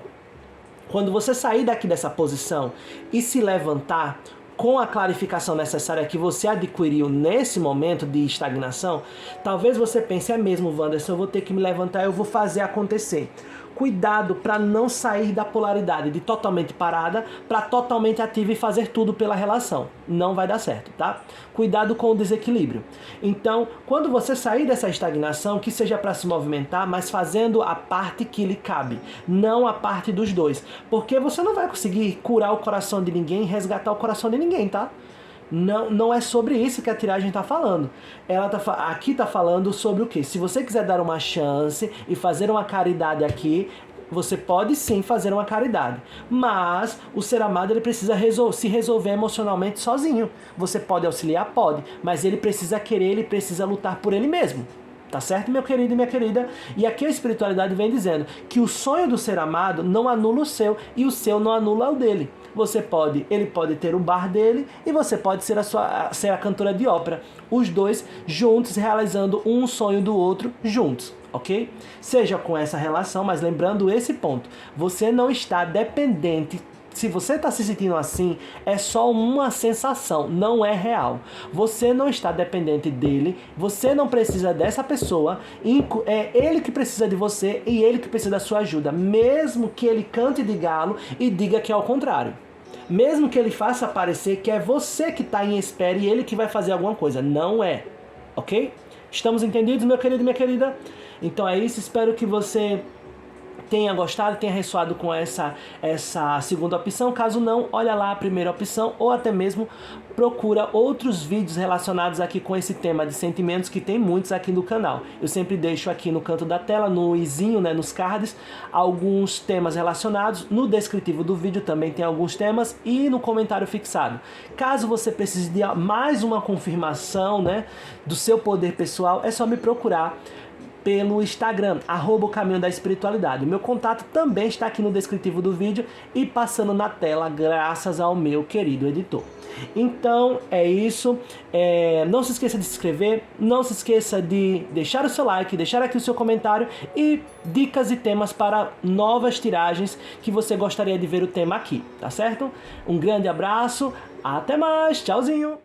Speaker 1: quando você sair daqui dessa posição e se levantar com a clarificação necessária que você adquiriu nesse momento de estagnação, talvez você pense, é mesmo, Wanderson, eu vou ter que me levantar, eu vou fazer acontecer. Cuidado para não sair da polaridade de totalmente parada para totalmente ativa e fazer tudo pela relação. Não vai dar certo, tá? Cuidado com o desequilíbrio. Então, quando você sair dessa estagnação, que seja para se movimentar, mas fazendo a parte que lhe cabe, não a parte dos dois. Porque você não vai conseguir curar o coração de ninguém, resgatar o coração de ninguém, tá? Não é sobre isso que a tiragem está falando. Aqui está falando sobre o quê? Se você quiser dar uma chance e fazer uma caridade aqui, você pode sim fazer uma caridade. Mas o ser amado ele precisa se resolver emocionalmente sozinho. Você pode auxiliar? Pode. Mas ele precisa querer, ele precisa lutar por ele mesmo. Tá certo, meu querido e minha querida? E aqui a espiritualidade vem dizendo que o sonho do ser amado não anula o seu e o seu não anula o dele. Ele pode ter o bar dele e você pode ser a cantora de ópera. Os dois juntos realizando um sonho do outro juntos, ok? Seja com essa relação, mas lembrando esse ponto, você não está dependente. Se você está se sentindo assim, é só uma sensação, não é real. Você não está dependente dele, você não precisa dessa pessoa, é ele que precisa de você e ele que precisa da sua ajuda, mesmo que ele cante de galo e diga que é ao contrário. Mesmo que ele faça parecer que é você que está em espera e ele que vai fazer alguma coisa. Não é, ok? Estamos entendidos, meu querido e minha querida? Então é isso, espero que você tenha gostado, tenha ressoado com essa segunda opção. Caso não, olha lá a primeira opção ou até mesmo procura outros vídeos relacionados aqui com esse tema de sentimentos, que tem muitos aqui no canal. Eu sempre deixo aqui no canto da tela, no izinho, né, nos cards, alguns temas relacionados. No descritivo do vídeo também tem alguns temas e no comentário fixado. Caso você precise de mais uma confirmação, né, do seu poder pessoal, é só me procurar pelo Instagram, @o caminho da espiritualidade. Meu contato também está aqui no descritivo do vídeo e passando na tela, graças ao meu querido editor. Então é isso, não se esqueça de se inscrever, não se esqueça de deixar o seu like, deixar aqui o seu comentário e dicas e temas para novas tiragens que você gostaria de ver o tema aqui, tá certo? Um grande abraço, até mais, tchauzinho!